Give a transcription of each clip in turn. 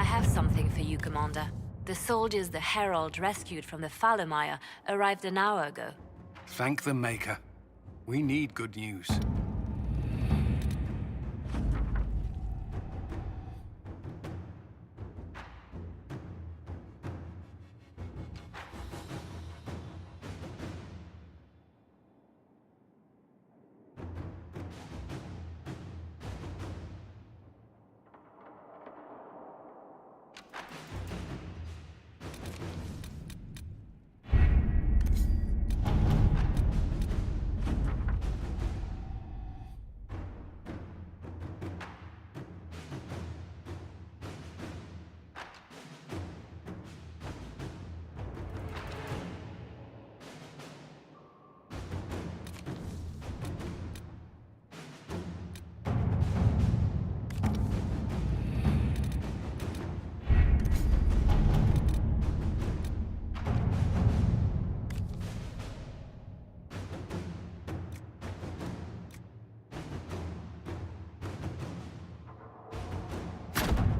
have something for you, Commander. The soldiers the Herald rescued from the Fallermire arrived an hour ago. Thank the Maker. We need good news.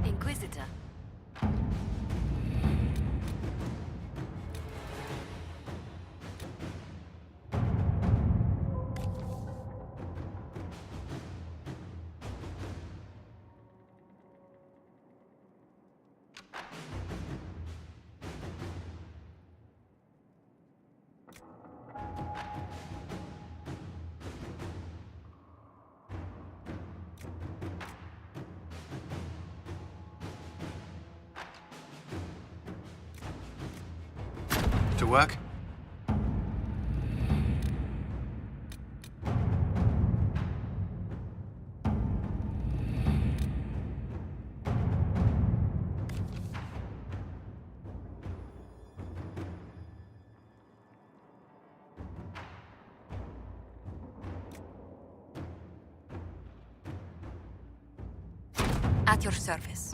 Inquisitor. To work? At your service.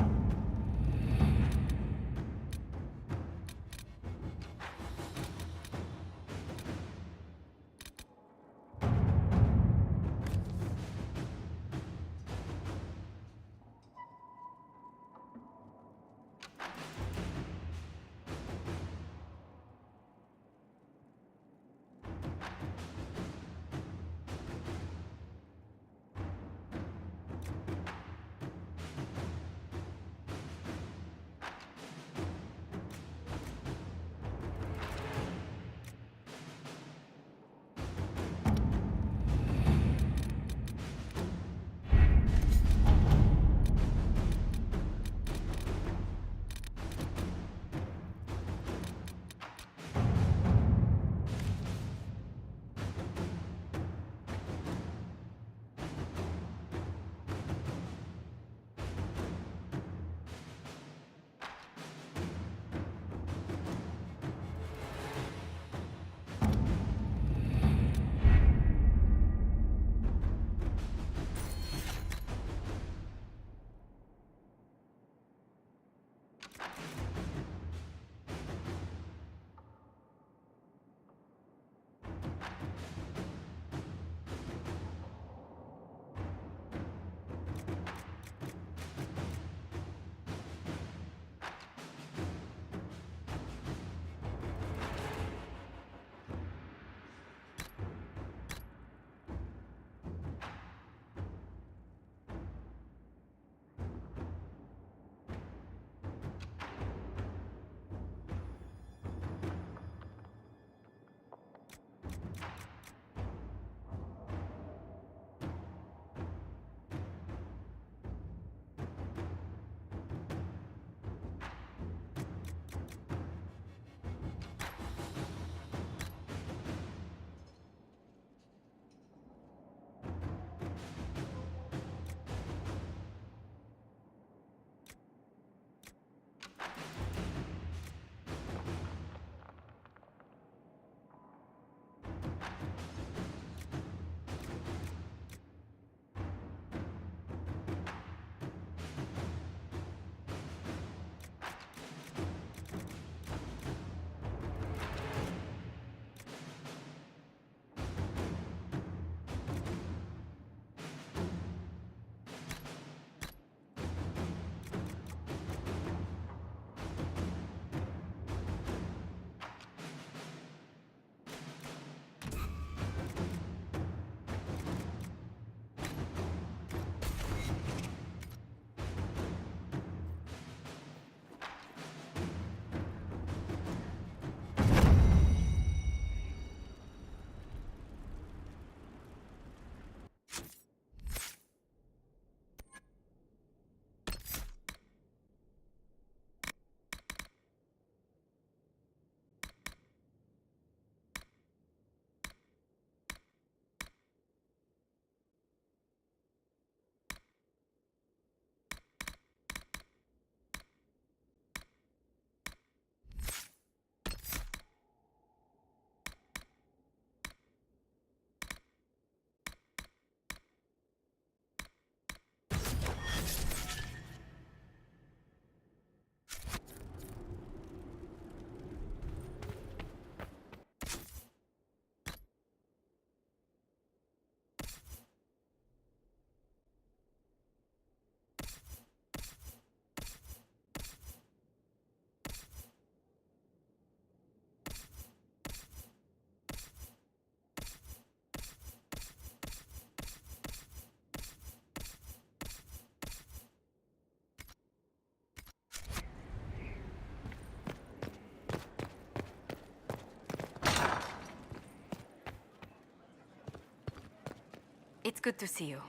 good to see you.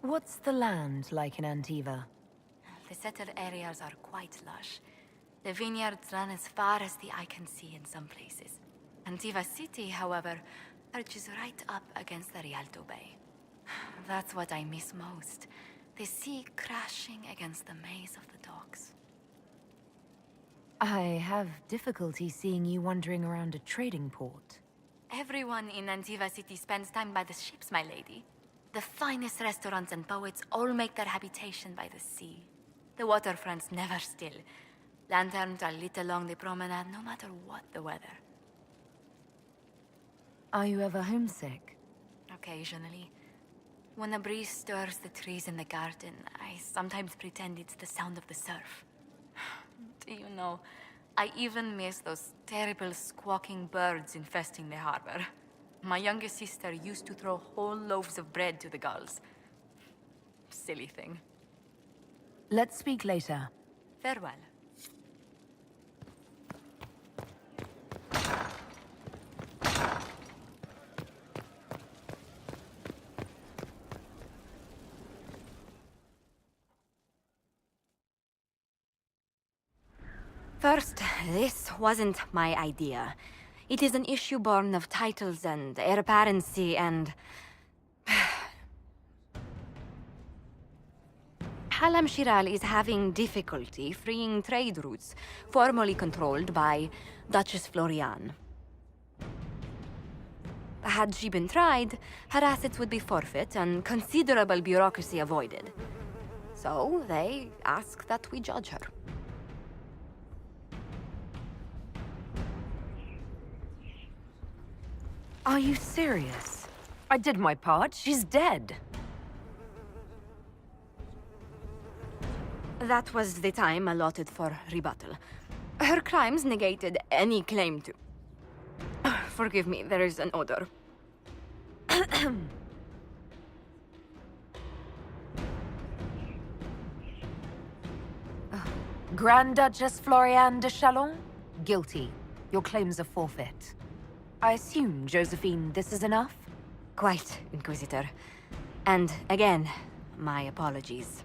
What's the land like in Antiva? The settled areas are quite lush. The vineyards run as far as the eye can see in some places. Antiva City, however, perches right up against the Rialto Bay. That's what I miss most. The sea crashing against the maze of the docks. I have difficulty seeing you wandering around a trading port. Everyone in Antiva City spends time by the ships, my lady. The finest restaurants and poets all make their habitation by the sea. The waterfront's never still. Lanterns are lit along the promenade no matter what the weather. Are you ever homesick? Occasionally. When a breeze stirs the trees in the garden, I sometimes pretend it's the sound of the surf. Do you know, I even miss those terrible squawking birds infesting the harbor. My youngest sister used to throw whole loaves of bread to the gulls. Silly thing. Let's speak later. Farewell. First, this wasn't my idea. It is an issue born of titles and heir apparency and... Halam Shiral is having difficulty freeing trade routes formerly controlled by Duchess Florian. Had she been tried, her assets would be forfeit and considerable bureaucracy avoided. So they ask that we judge her. Are you serious? I did my part. She's dead. That was the time allotted for rebuttal. Her crimes negated any claim to... Forgive me, there is an odor. Grand Duchess Floriane de Chalon? Guilty. Your claims are forfeit. I assume, Josephine, this is enough? Quite, Inquisitor. And again, my apologies.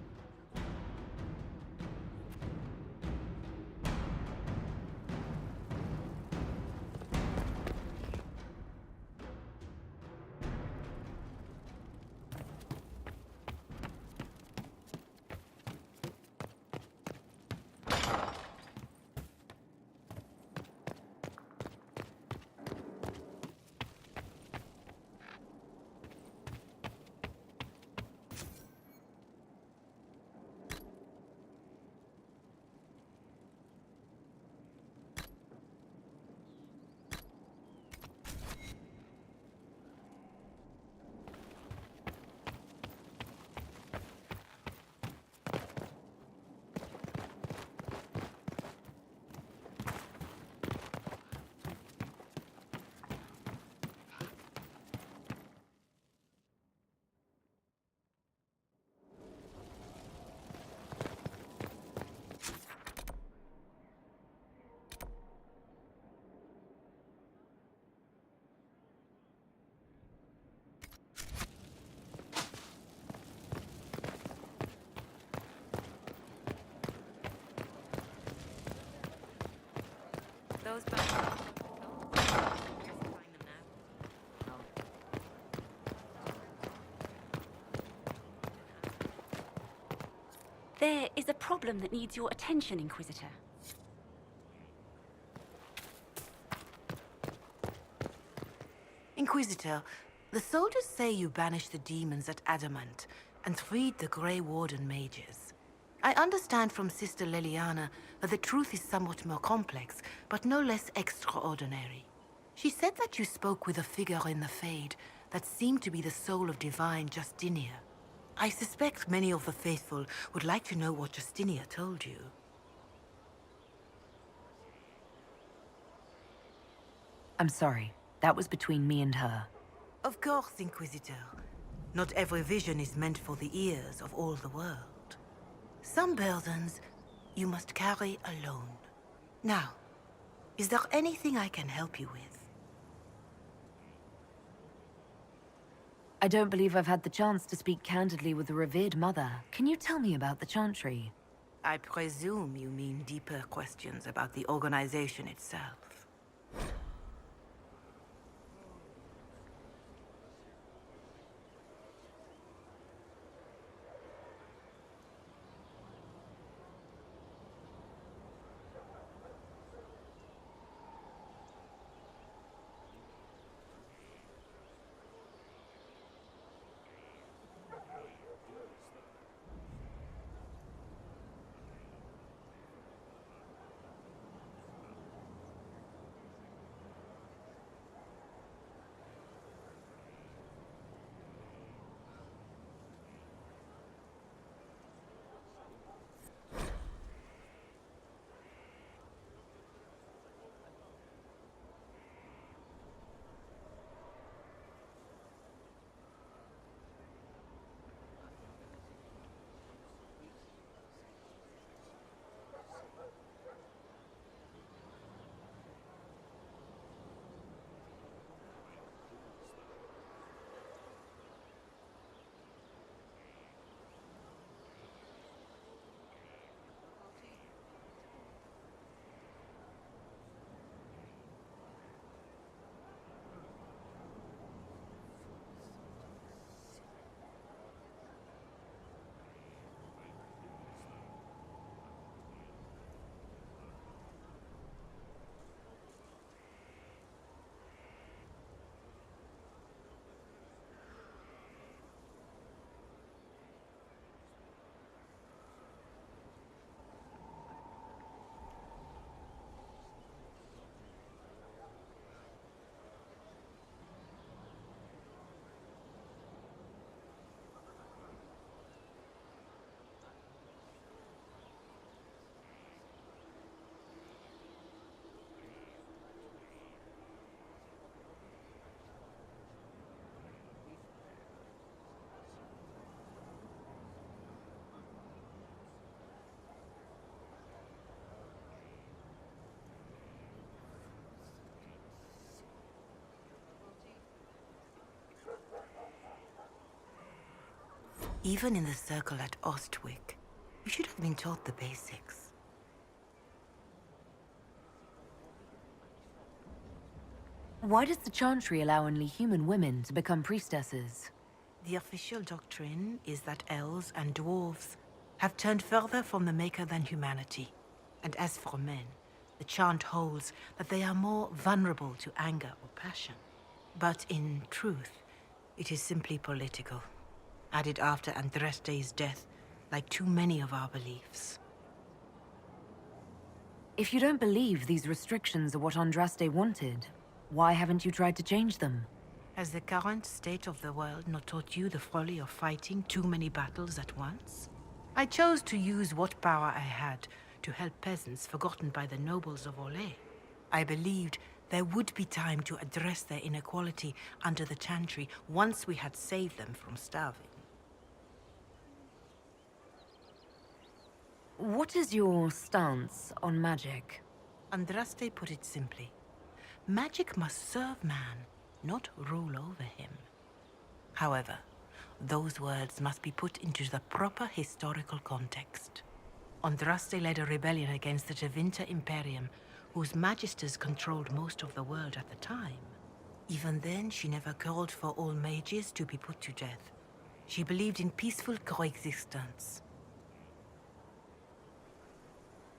Those There is a problem that needs your attention, Inquisitor. Inquisitor, the soldiers say you banished the demons at Adamant and freed the Grey Warden mages. I understand from Sister Leliana that the truth is somewhat more complex, but no less extraordinary. She said that you spoke with a figure in the Fade that seemed to be the soul of divine Justinia. I suspect many of the faithful would like to know what Justinia told you. I'm sorry. That was between me and her. Of course, Inquisitor. Not every vision is meant for the ears of all the world. Some burdens you must carry alone. Now, Is there anything I can help you with? I don't believe I've had the chance to speak candidly with the revered mother. Can you tell me about the Chantry? I presume you mean deeper questions about the organization itself. Even in the circle at Ostwick, you should have been taught the basics. Why does the Chantry allow only human women to become priestesses? The official doctrine is that elves and dwarves have turned further from the Maker than humanity. And as for men, the chant holds that they are more vulnerable to anger or passion. But in truth, it is simply political. Added after Andraste's death, like too many of our beliefs. If you don't believe these restrictions are what Andraste wanted, why haven't you tried to change them? Has the current state of the world not taught you the folly of fighting too many battles at once? I chose to use what power I had to help peasants forgotten by the nobles of Olay. I believed there would be time to address their inequality under the Chantry once we had saved them from starving. What is your stance on magic? Andraste put it simply. Magic must serve man, not rule over him. However, those words must be put into the proper historical context. Andraste led a rebellion against the Tevinter Imperium, whose magisters controlled most of the world at the time. Even then, she never called for all mages to be put to death. She believed in peaceful coexistence.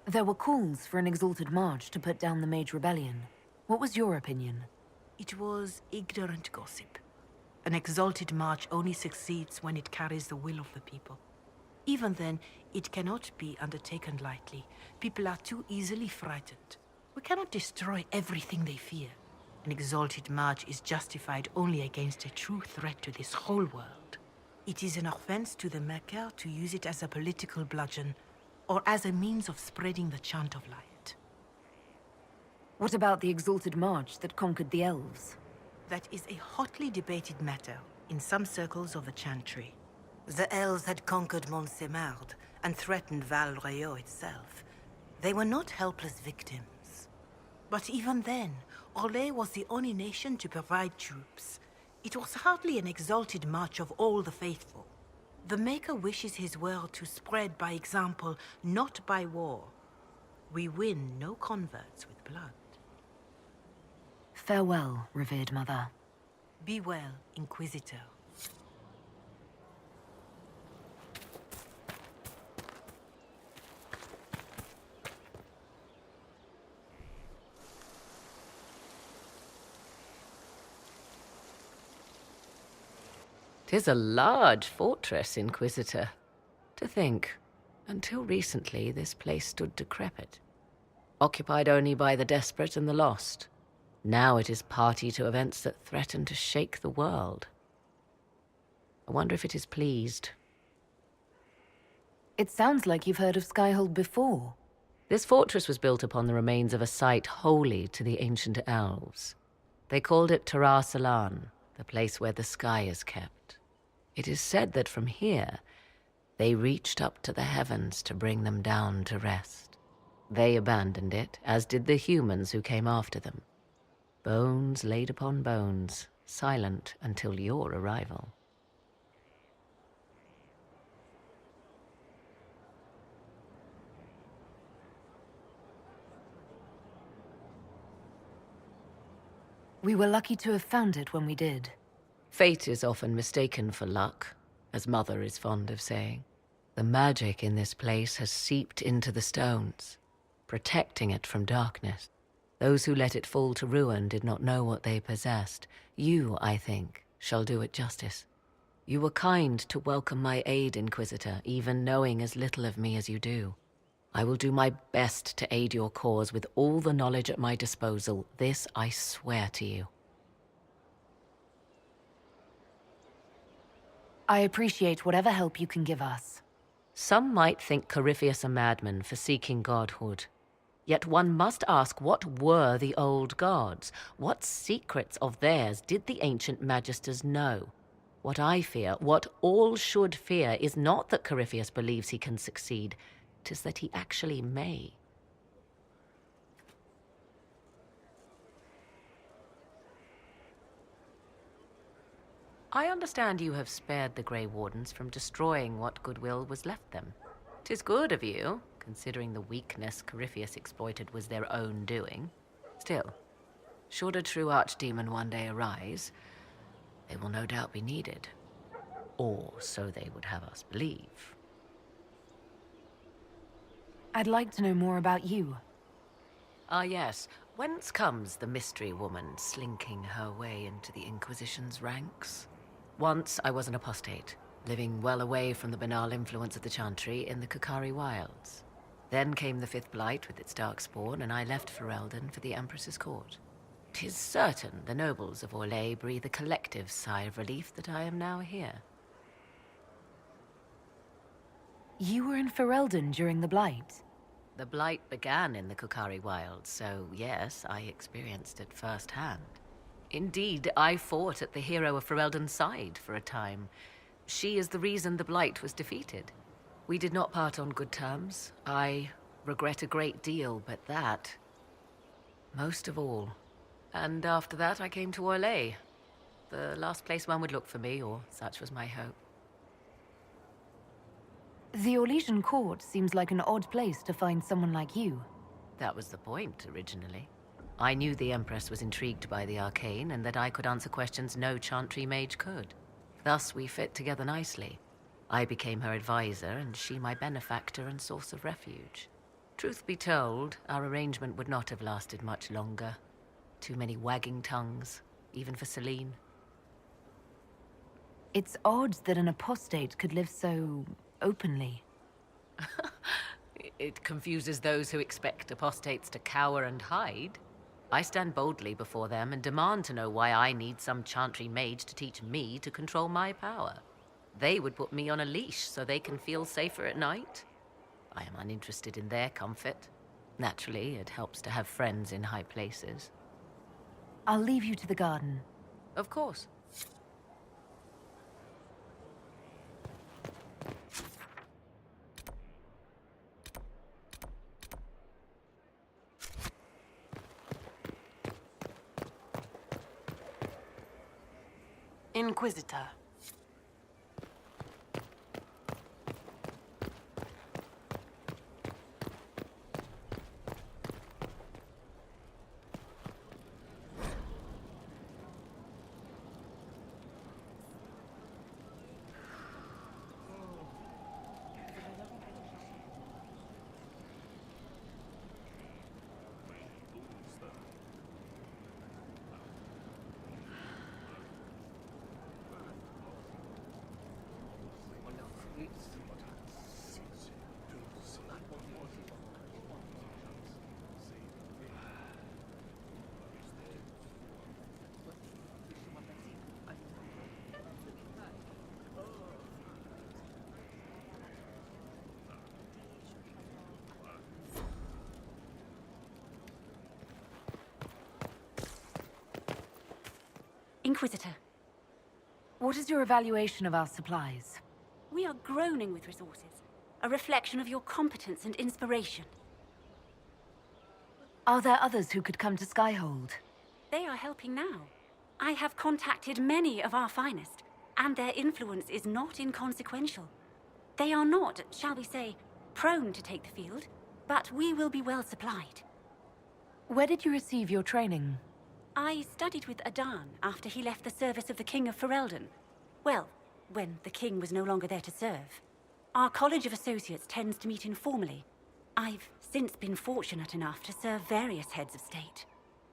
There were calls for an exalted march to put down the Mage Rebellion. What was your opinion? It was ignorant gossip. An exalted march only succeeds when it carries the will of the people. Even then, it cannot be undertaken lightly. People are too easily frightened. We cannot destroy everything they fear. An exalted march is justified only against a true threat to this whole world. It is an offense to the Maker to use it as a political bludgeon, or as a means of spreading the chant of light. What about the exalted march that conquered the elves? That is a hotly debated matter in some circles of the Chantry. The elves had conquered Montsemard and threatened Val Rayo itself. They were not helpless victims. But even then, Orlais was the only nation to provide troops. It was hardly an exalted march of all the faithful. The Maker wishes his world to spread by example, not by war. We win no converts with blood. Farewell, revered mother. Be well, Inquisitor. "'Tis a large fortress, Inquisitor. To think, until recently this place stood decrepit, occupied only by the desperate and the lost. Now it is party to events that threaten to shake the world. I wonder if it is pleased." It sounds like you've heard of Skyhold before. This fortress was built upon the remains of a site holy to the ancient elves. They called it Tarar Salan, the place where the sky is kept. It is said that from here, they reached up to the heavens to bring them down to rest. They abandoned it, as did the humans who came after them. Bones laid upon bones, silent until your arrival. We were lucky to have found it when we did. Fate is often mistaken for luck, as Mother is fond of saying. The magic in this place has seeped into the stones, protecting it from darkness. Those who let it fall to ruin did not know what they possessed. You, I think, shall do it justice. You were kind to welcome my aid, Inquisitor, even knowing as little of me as you do. I will do my best to aid your cause with all the knowledge at my disposal. This I swear to you. I appreciate whatever help you can give us. Some might think Corypheus a madman for seeking godhood. Yet one must ask, what were the old gods? What secrets of theirs did the ancient magisters know? What I fear, what all should fear, is not that Corypheus believes he can succeed. 'Tis that he actually may. I understand you have spared the Grey Wardens from destroying what goodwill was left them. 'Tis good of you, considering the weakness Corypheus exploited was their own doing. Still, should a true archdemon one day arise, they will no doubt be needed. Or so they would have us believe. I'd like to know more about you. Ah, yes. Whence comes the mystery woman slinking her way into the Inquisition's ranks? Once I was an apostate, living well away from the banal influence of the Chantry in the Kukari wilds. Then came the Fifth Blight with its darkspawn, and I left Ferelden for the Empress's court. 'Tis certain the nobles of Orlais breathe a collective sigh of relief that I am now here. You were in Ferelden during the Blight. The Blight began in the Kukari wilds, so yes, I experienced it firsthand. Indeed, I fought at the hero of Ferelden's side for a time. She is the reason the Blight was defeated. We did not part on good terms. I regret a great deal, but that, most of all. And after that, I came to Orlais. The last place one would look for me, or such was my hope. The Orlesian court seems like an odd place to find someone like you. That was the point, originally. I knew the Empress was intrigued by the arcane, and that I could answer questions no Chantry mage could. Thus we fit together nicely. I became her advisor, and she my benefactor and source of refuge. Truth be told, our arrangement would not have lasted much longer. Too many wagging tongues, even for Celine. It's odd that an apostate could live so openly. It confuses those who expect apostates to cower and hide. I stand boldly before them and demand to know why I need some Chantry mage to teach me to control my power. They would put me on a leash so they can feel safer at night. I am uninterested in their comfort. Naturally, it helps to have friends in high places. I'll leave you to the garden. Of course. Inquisitor. Inquisitor, What is your evaluation of our supplies? we are groaning with resources. A reflection of your competence and inspiration. Are there others who could come to Skyhold? They are helping now. I have contacted many of our finest, and their influence is not inconsequential. They are not, shall we say, prone to take the field, but we will be well supplied. Where did you receive your training? I studied with Adan after he left the service of the King of Ferelden. Well, when the King was no longer there to serve. Our College of Associates tends to meet informally. I've since been fortunate enough to serve various heads of state.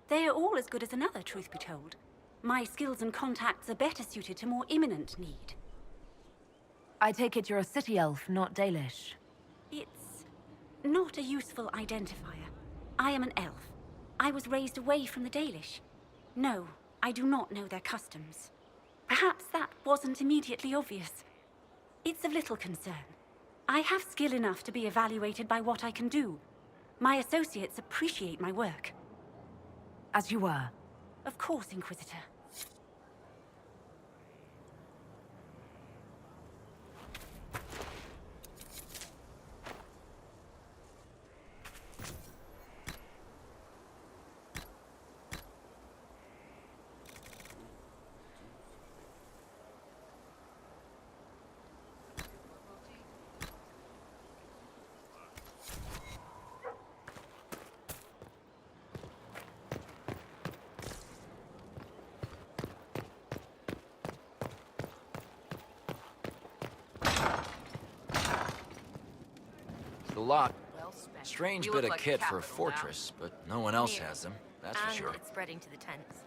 They are all as good as another, truth be told. My skills and contacts are better suited to more imminent need. I take it you're a city elf, not Dalish. It's not a useful identifier. I am an elf. I was raised away from the Dalish. No, I do not know their customs. Perhaps that wasn't immediately obvious. It's of little concern. I have skill enough to be evaluated by what I can do. My associates appreciate my work. As you were. Of course, Inquisitor. A lot. Strange bit of kit for a fortress, but no one else has them, that's for sure. It's spreading to the tents.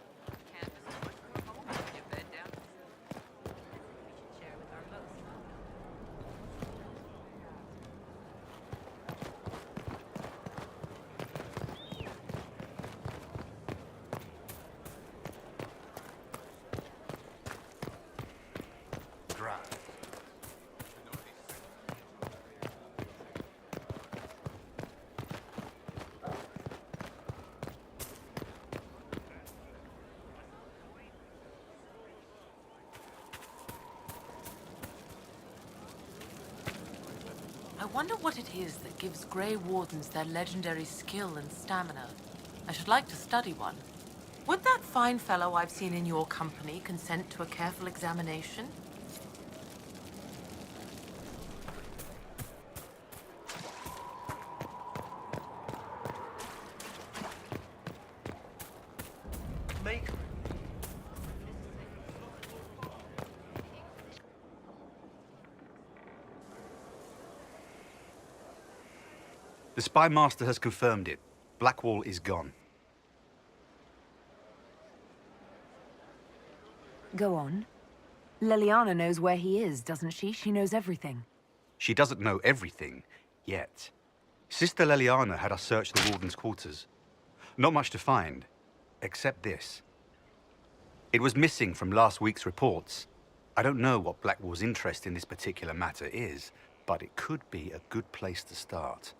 I wonder what it is that gives Grey Wardens their legendary skill and stamina. I should like to study one. Would that fine fellow I've seen in your company consent to a careful examination? The Spy Master has confirmed it. Blackwall is gone. Go on. Liliana knows where he is, doesn't she? She knows everything. She doesn't know everything, yet. Sister Liliana had us search the Warden's quarters. Not much to find, except this. It was missing from last week's reports. I don't know what Blackwall's interest in this particular matter is, but it could be a good place to start.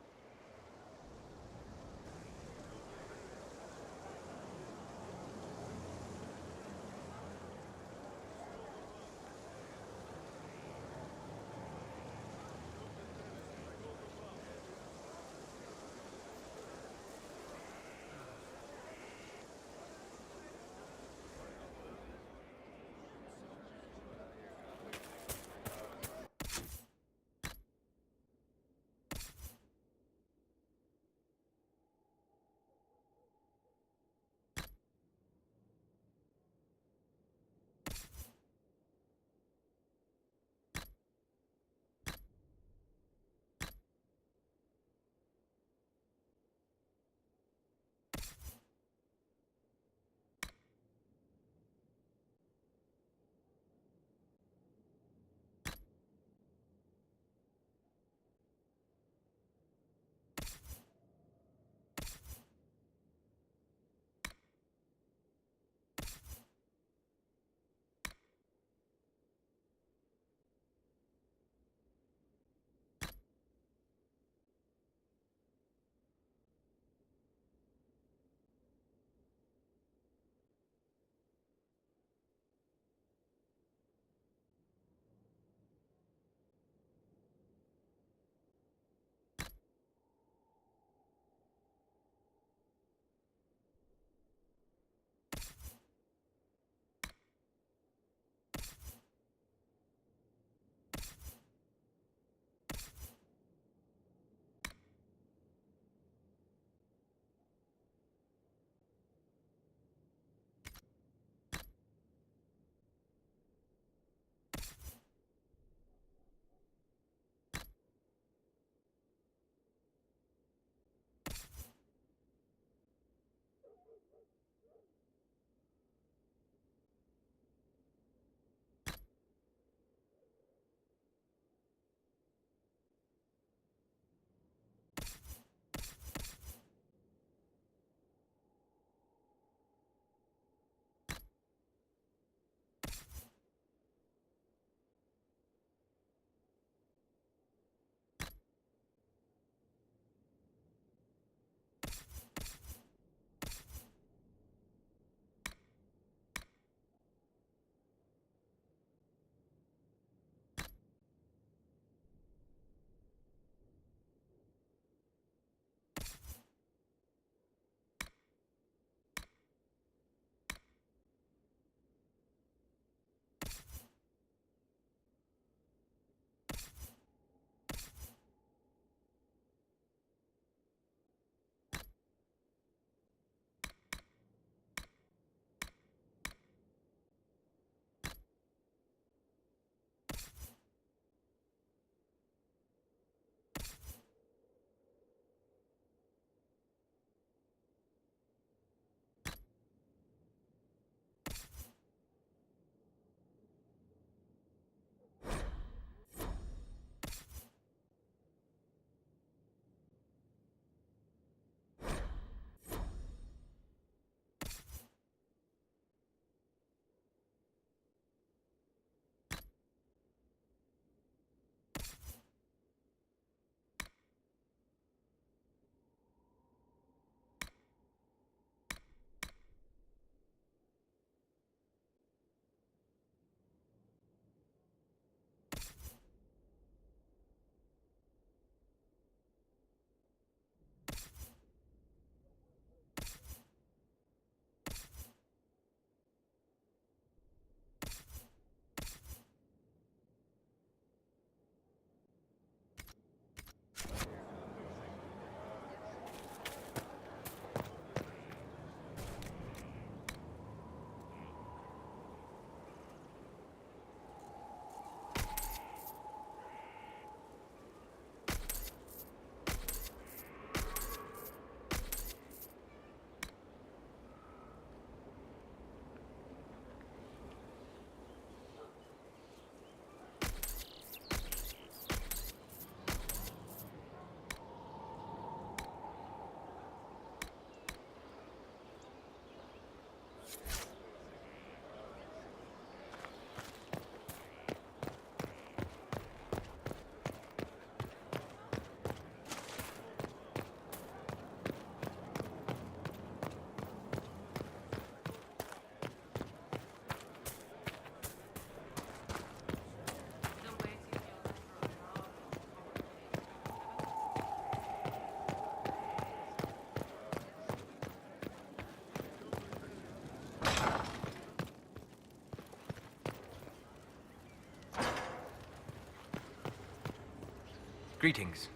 Greetings.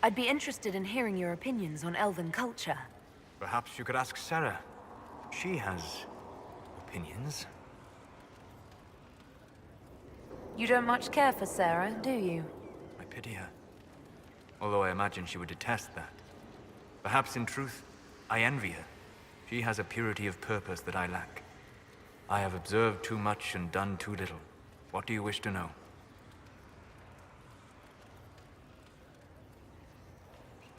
I'd be interested in hearing your opinions on elven culture. Perhaps you could ask Sarah. She has opinions. You don't much care for Sarah, do you? I pity her. Although I imagine she would detest that. Perhaps in truth, I envy her. She has a purity of purpose that I lack. I have observed too much and done too little. What do you wish to know?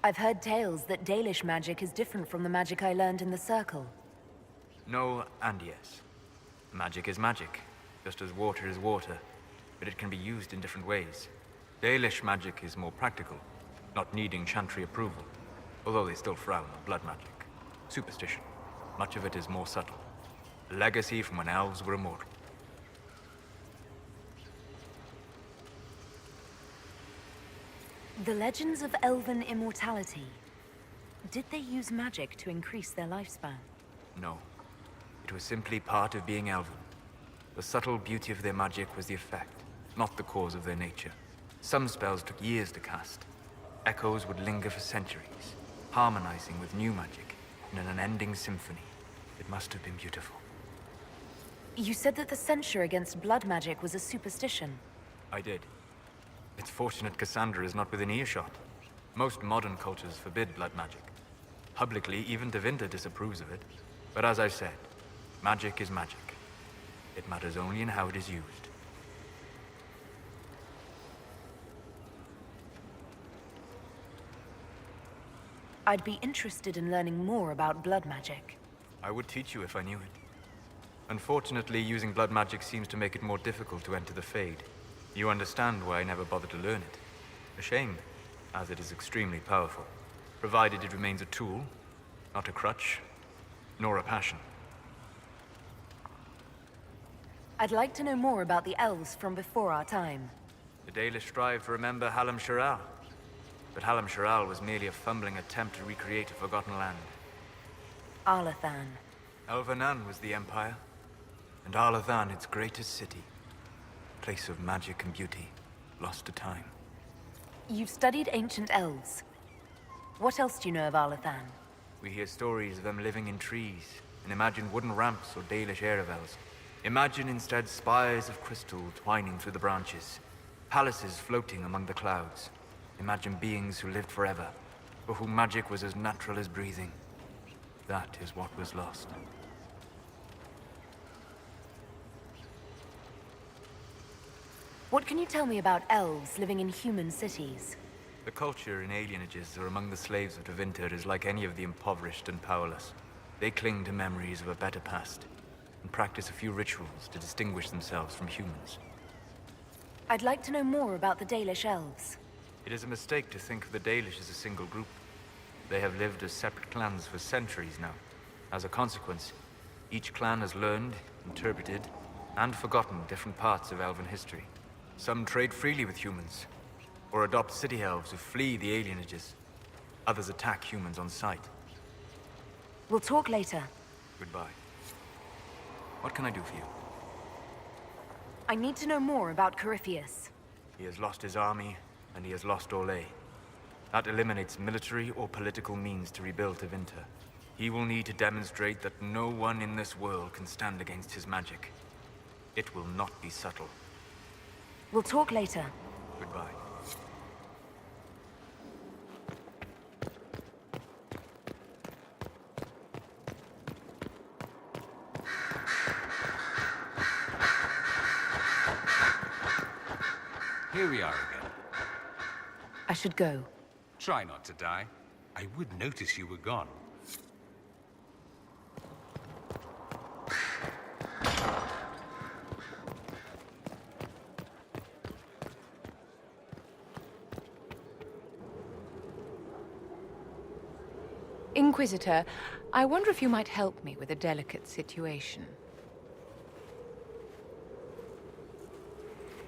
I've heard tales that Dalish magic is different from the magic I learned in the Circle. No and yes. Magic is magic, just as water is water, but it can be used in different ways. Dalish magic is more practical, not needing chantry approval, although they still frown on blood magic. Superstition. Much of it is more subtle. A legacy from when elves were immortal. The legends of elven immortality. Did they use magic to increase their lifespan? No. It was simply part of being elven. The subtle beauty of their magic was the effect, not the cause of their nature. Some spells took years to cast. Echoes would linger for centuries, harmonizing with new magic in an unending symphony. It must have been beautiful. You said that the censure against blood magic was a superstition. I did. It's fortunate Cassandra is not within earshot. Most modern cultures forbid blood magic. Publicly, even Devinter disapproves of it. But as I've said, magic is magic. It matters only in how it is used. I'd be interested in learning more about blood magic. I would teach you if I knew it. Unfortunately, using blood magic seems to make it more difficult to enter the Fade. You understand why I never bothered to learn it. A shame, as it is extremely powerful, provided it remains a tool, not a crutch, nor a passion. I'd like to know more about the elves from before our time. The Dalish strive to remember Hallam Shiral, but Hallam Shiral was merely a fumbling attempt to recreate a forgotten land. Arlathan. Elvanan was the Empire, and Arlathan its greatest city. Place of magic and beauty, lost to time. You've studied ancient elves. What else do you know of Arlathan? We hear stories of them living in trees, and imagine wooden ramps or Dalish Erebels. Imagine instead spires of crystal twining through the branches, palaces floating among the clouds. Imagine beings who lived forever, for whom magic was as natural as breathing. That is what was lost. What can you tell me about elves living in human cities? The culture in alienages or among the slaves of Devinter is like any of the impoverished and powerless. They cling to memories of a better past, and practice a few rituals to distinguish themselves from humans. I'd like to know more about the Dalish elves. It is a mistake to think of the Dalish as a single group. They have lived as separate clans for centuries now. As a consequence, each clan has learned, interpreted, and forgotten different parts of elven history. Some trade freely with humans, or adopt city elves who flee the alienages. Others attack humans on sight. We'll talk later. Goodbye. What can I do for you? I need to know more about Corypheus. He has lost his army, and he has lost Orlais. That eliminates military or political means to rebuild Tevinter. He will need to demonstrate that no one in this world can stand against his magic. It will not be subtle. We'll talk later. Goodbye. Here we are again. I should go. Try not to die. I would notice you were gone. Inquisitor, I wonder if you might help me with a delicate situation.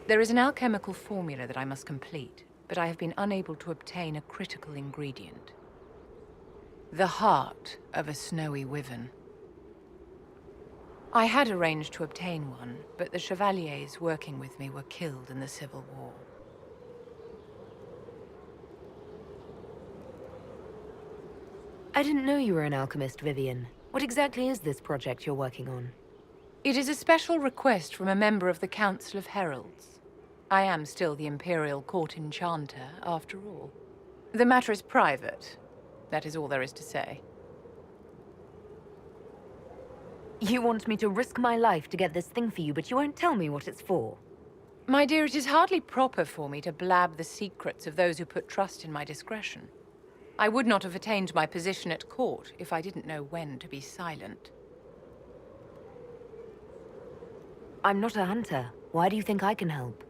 There is an alchemical formula that I must complete, but I have been unable to obtain a critical ingredient. The heart of a snowy wyvern. I had arranged to obtain one, but the chevaliers working with me were killed in the Civil War. I didn't know you were an alchemist, Vivian. What exactly is this project you're working on? It is a special request from a member of the Council of Heralds. I am still the Imperial Court Enchanter, after all. The matter is private. That is all there is to say. You want me to risk my life to get this thing for you, but you won't tell me what it's for. My dear, it is hardly proper for me to blab the secrets of those who put trust in my discretion. I would not have attained my position at court if I didn't know when to be silent. I'm not a hunter. Why do you think I can help?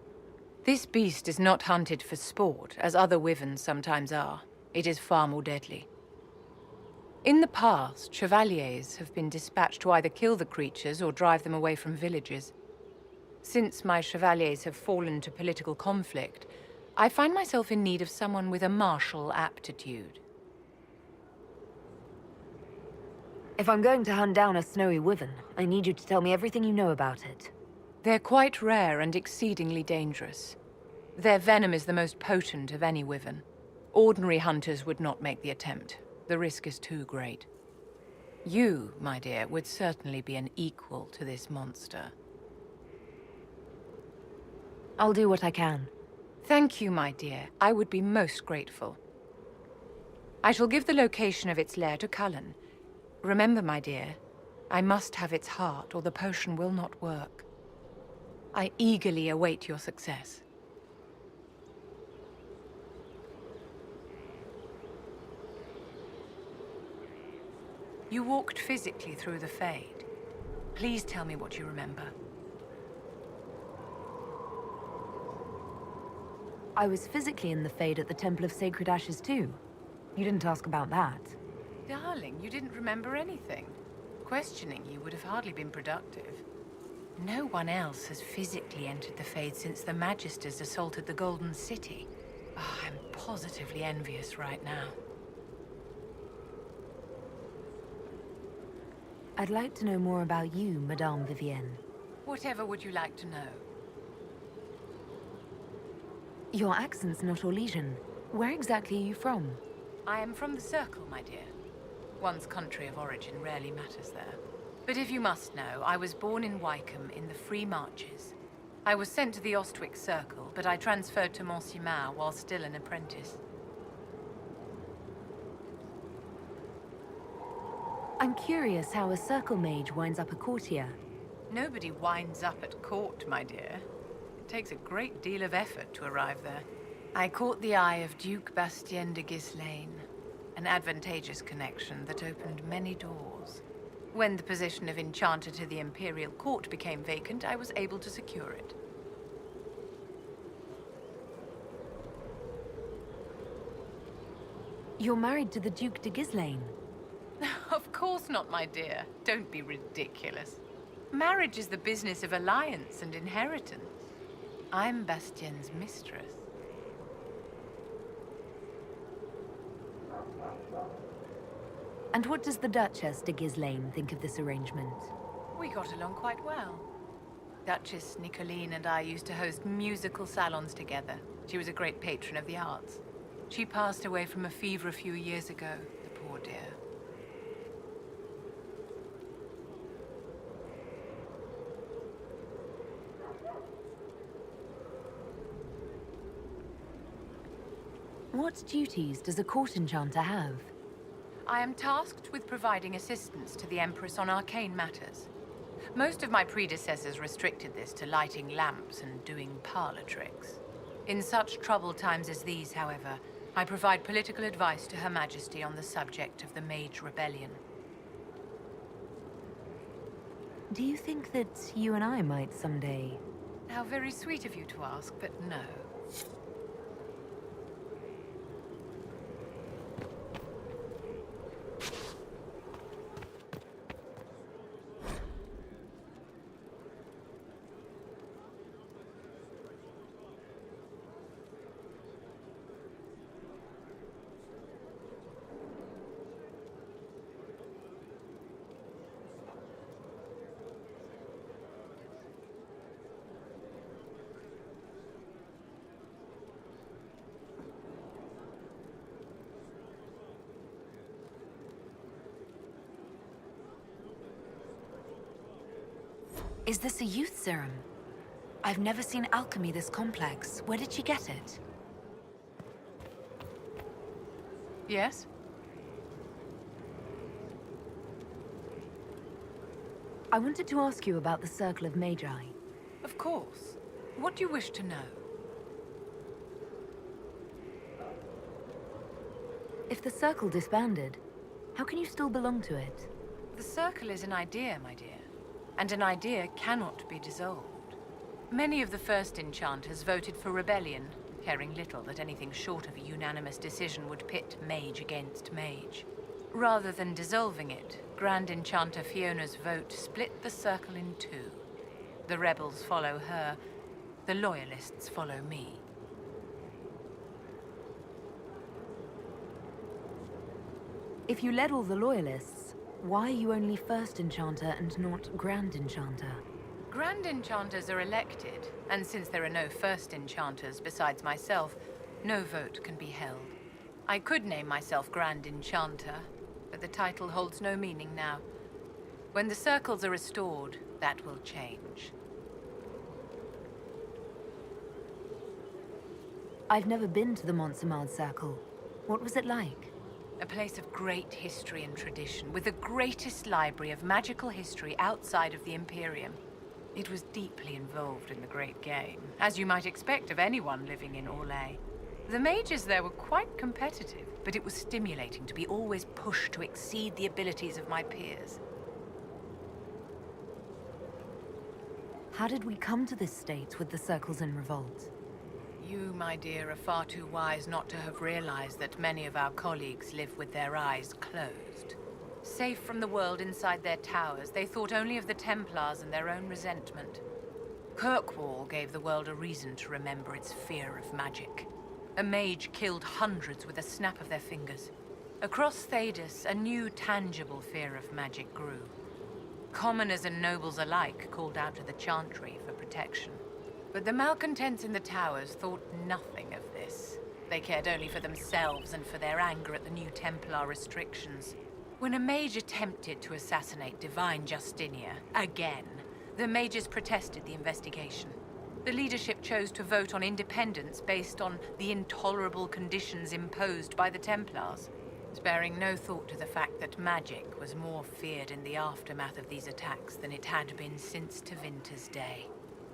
This beast is not hunted for sport, as other wyverns sometimes are. It is far more deadly. In the past, chevaliers have been dispatched to either kill the creatures or drive them away from villages. Since my chevaliers have fallen to political conflict, I find myself in need of someone with a martial aptitude. If I'm going to hunt down a snowy wyvern, I need you to tell me everything you know about it. They're quite rare and exceedingly dangerous. Their venom is the most potent of any wyvern. Ordinary hunters would not make the attempt. The risk is too great. You, my dear, would certainly be an equal to this monster. I'll do what I can. Thank you, my dear. I would be most grateful. I shall give the location of its lair to Cullen. Remember, my dear, I must have its heart, or the potion will not work. I eagerly await your success. You walked physically through the Fade. Please tell me what you remember. I was physically in the Fade at the Temple of Sacred Ashes too. You didn't ask about that. Darling, you didn't remember anything. Questioning you would have hardly been productive. No one else has physically entered the Fade since the Magisters assaulted the Golden City. Oh, I'm positively envious right now. I'd like to know more about you, Madame Vivienne. Whatever would you like to know? Your accent's not Orlesian. Where exactly are you from? I am from the Circle, my dear. One's country of origin rarely matters there. But if you must know, I was born in Wycombe in the Free Marches. I was sent to the Ostwick Circle, but I transferred to Monsignor while still an apprentice. I'm curious how a Circle mage winds up a courtier. Nobody winds up at court, my dear. It takes a great deal of effort to arrive there. I caught the eye of Duke Bastien de Ghislaine, an advantageous connection that opened many doors. When the position of Enchanter to the Imperial Court became vacant, I was able to secure it. You're married to the Duke de Ghislaine. Of course not, my dear. Don't be ridiculous. Marriage is the business of alliance and inheritance. I'm Bastien's mistress. And what does the Duchess de Ghislaine think of this arrangement? We got along quite well. Duchess Nicoline and I used to host musical salons together. She was a great patron of the arts. She passed away from a fever a few years ago, the poor dear. What duties does a court enchanter have? I am tasked with providing assistance to the Empress on arcane matters. Most of my predecessors restricted this to lighting lamps and doing parlor tricks. In such troubled times as these, however, I provide political advice to Her Majesty on the subject of the Mage Rebellion. Do you think that you and I might someday... How very sweet of you to ask, but no. Is this a youth serum? I've never seen alchemy this complex. Where did she get it? Yes? I wanted to ask you about the Circle of Magi. Of course. What do you wish to know? If the Circle disbanded, how can you still belong to it? The Circle is an idea, my dear. And an idea cannot be dissolved. Many of the first enchanters voted for rebellion, caring little that anything short of a unanimous decision would pit mage against mage. Rather than dissolving it, Grand Enchanter Fiona's vote split the Circle in two. The rebels follow her, the loyalists follow me. If you led all the loyalists, why are you only First Enchanter and not Grand Enchanter? Grand Enchanters are elected, and since there are no First Enchanters besides myself, no vote can be held. I could name myself Grand Enchanter, but the title holds no meaning now. When the circles are restored, that will change. I've never been to the Montsemard Circle. What was it like? A place of great history and tradition, with the greatest library of magical history outside of the Imperium. It was deeply involved in the Great Game, as you might expect of anyone living in Orlais. The mages there were quite competitive, but it was stimulating to be always pushed to exceed the abilities of my peers. How did we come to this state with the circles in revolt? You, my dear, are far too wise not to have realized that many of our colleagues live with their eyes closed. Safe from the world inside their towers, they thought only of the Templars and their own resentment. Kirkwall gave the world a reason to remember its fear of magic. A mage killed hundreds with a snap of their fingers. Across Thedas, a new tangible fear of magic grew. Commoners and nobles alike called out to the Chantry for protection. But the malcontents in the towers thought nothing of this. They cared only for themselves and for their anger at the new Templar restrictions. When a mage attempted to assassinate Divine Justinia, again, the mages protested the investigation. The leadership chose to vote on independence based on the intolerable conditions imposed by the Templars, sparing no thought to the fact that magic was more feared in the aftermath of these attacks than it had been since Tevinter's day.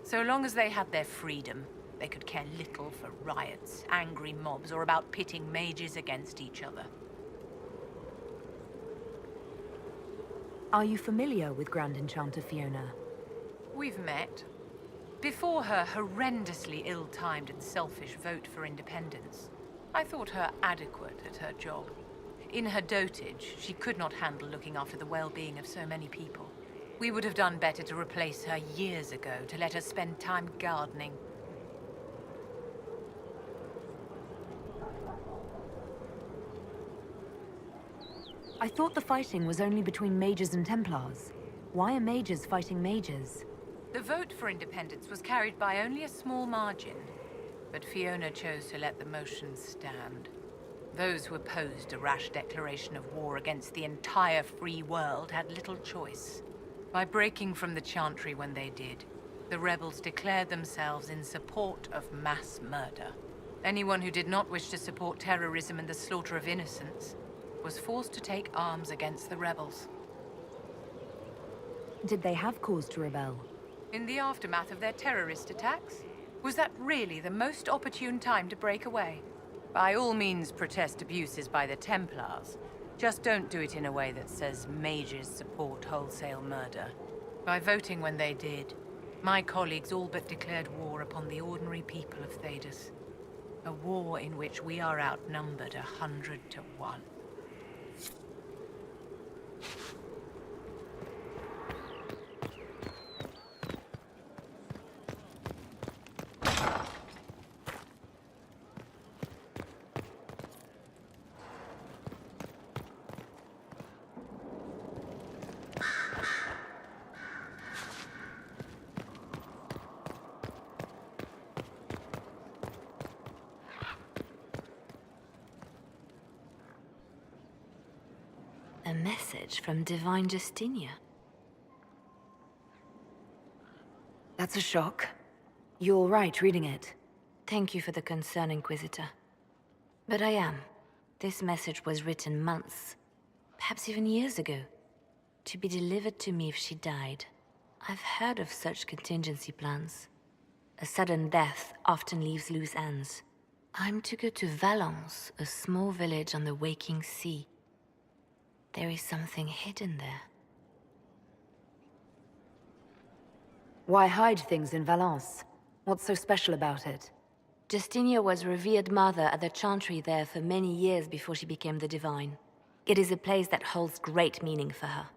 So long as they had their freedom, they could care little for riots, angry mobs, or about pitting mages against each other. Are you familiar with Grand Enchanter Fiona? We've met. Before her horrendously ill-timed and selfish vote for independence, I thought her adequate at her job. In her dotage, she could not handle looking after the well-being of so many people. We would have done better to replace her years ago, to let her spend time gardening. I thought the fighting was only between mages and Templars. Why are mages fighting mages? The vote for independence was carried by only a small margin, but Fiona chose to let the motion stand. Those who opposed a rash declaration of war against the entire free world had little choice. By breaking from the Chantry when they did, the rebels declared themselves in support of mass murder. Anyone who did not wish to support terrorism and the slaughter of innocents was forced to take arms against the rebels. Did they have cause to rebel? In the aftermath of their terrorist attacks? Was that really the most opportune time to break away? By all means protest abuses by the Templars. Just don't do it in a way that says mages support wholesale murder. By voting when they did, my colleagues all but declared war upon the ordinary people of Thedas. A war in which we are outnumbered 100 to 1. A message from Divine Justinia. That's a shock. You're right reading it. Thank you for the concern, Inquisitor. But I am. This message was written months, perhaps even years ago, to be delivered to me if she died. I've heard of such contingency plans. A sudden death often leaves loose ends. I'm to go to Valence, a small village on the waking sea. There is something hidden there. Why hide things in Valence? What's so special about it? Justinia was revered mother at the chantry there for many years before she became the Divine. It is a place that holds great meaning for her.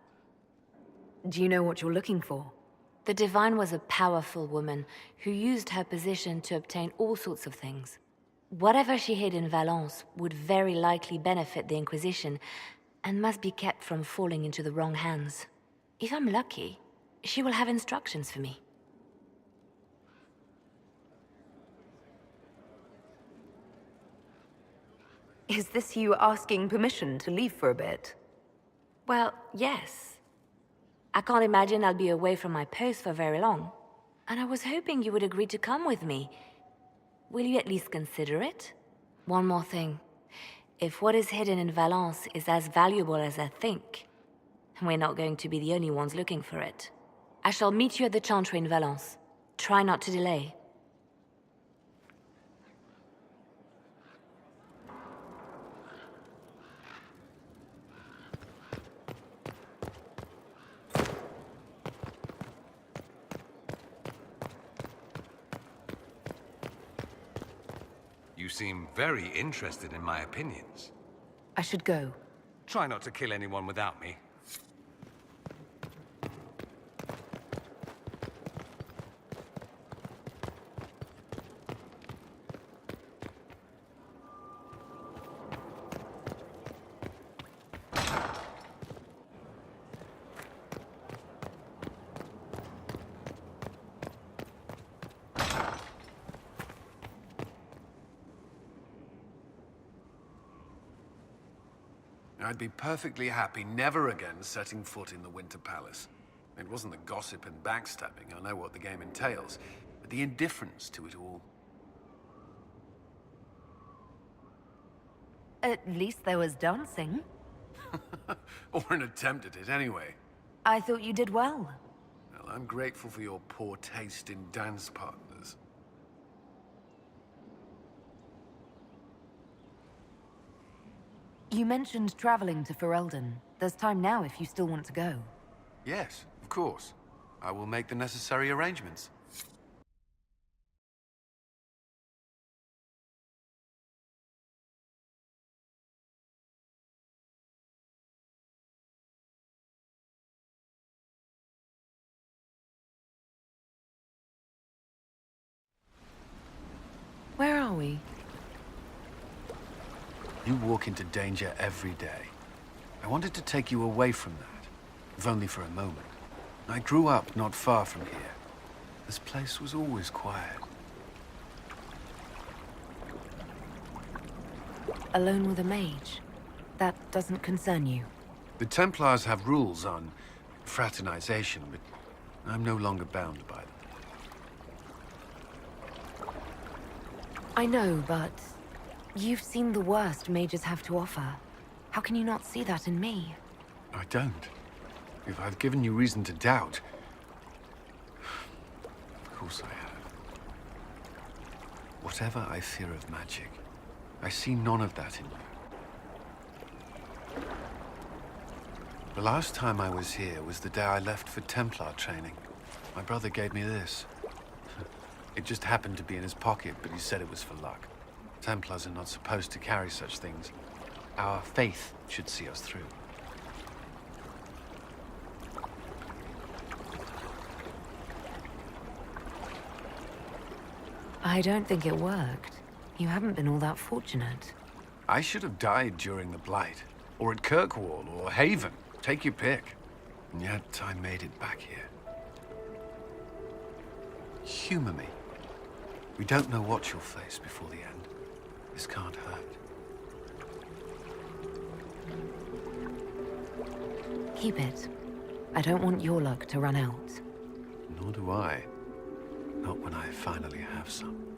Do you know what you're looking for? The Divine was a powerful woman who used her position to obtain all sorts of things. Whatever she hid in Valence would very likely benefit the Inquisition and must be kept from falling into the wrong hands. If I'm lucky, she will have instructions for me. Is this you asking permission to leave for a bit? Well, yes. I can't imagine I'll be away from my post for very long. And I was hoping you would agree to come with me. Will you at least consider it? One more thing. If what is hidden in Valence is as valuable as I think, we're not going to be the only ones looking for it. I shall meet you at the chantry in Valence. Try not to delay. You seem very interested in my opinions. I should go. Try not to kill anyone without me. I'd be perfectly happy never again setting foot in the Winter Palace. It wasn't the gossip and backstabbing, I know what the game entails, but the indifference to it all. At least there was dancing. Or an attempt at it, anyway. I thought you did well. Well, I'm grateful for your poor taste in dance partners. You mentioned traveling to Ferelden. There's time now if you still want to go. Yes, of course. I will make the necessary arrangements. Where are we? You walk into danger every day. I wanted to take you away from that, if only for a moment. I grew up not far from here. This place was always quiet. Alone with a mage? That doesn't concern you? The Templars have rules on fraternization, but I'm no longer bound by them. I know, but you've seen the worst mages have to offer. How can you not see that in me? I don't. If I've given you reason to doubt... Of course I have. Whatever I fear of magic, I see none of that in you. The last time I was here was the day I left for Templar training. My brother gave me this. It just happened to be in his pocket, but he said it was for luck. Templars are not supposed to carry such things. Our faith should see us through. I don't think it worked. You haven't been all that fortunate. I should have died during the Blight, or at Kirkwall, or Haven. Take your pick. And yet I made it back here. Humor me. We don't know what you'll face before the end. This can't hurt. Keep it. I don't want your luck to run out. Nor do I. Not when I finally have some.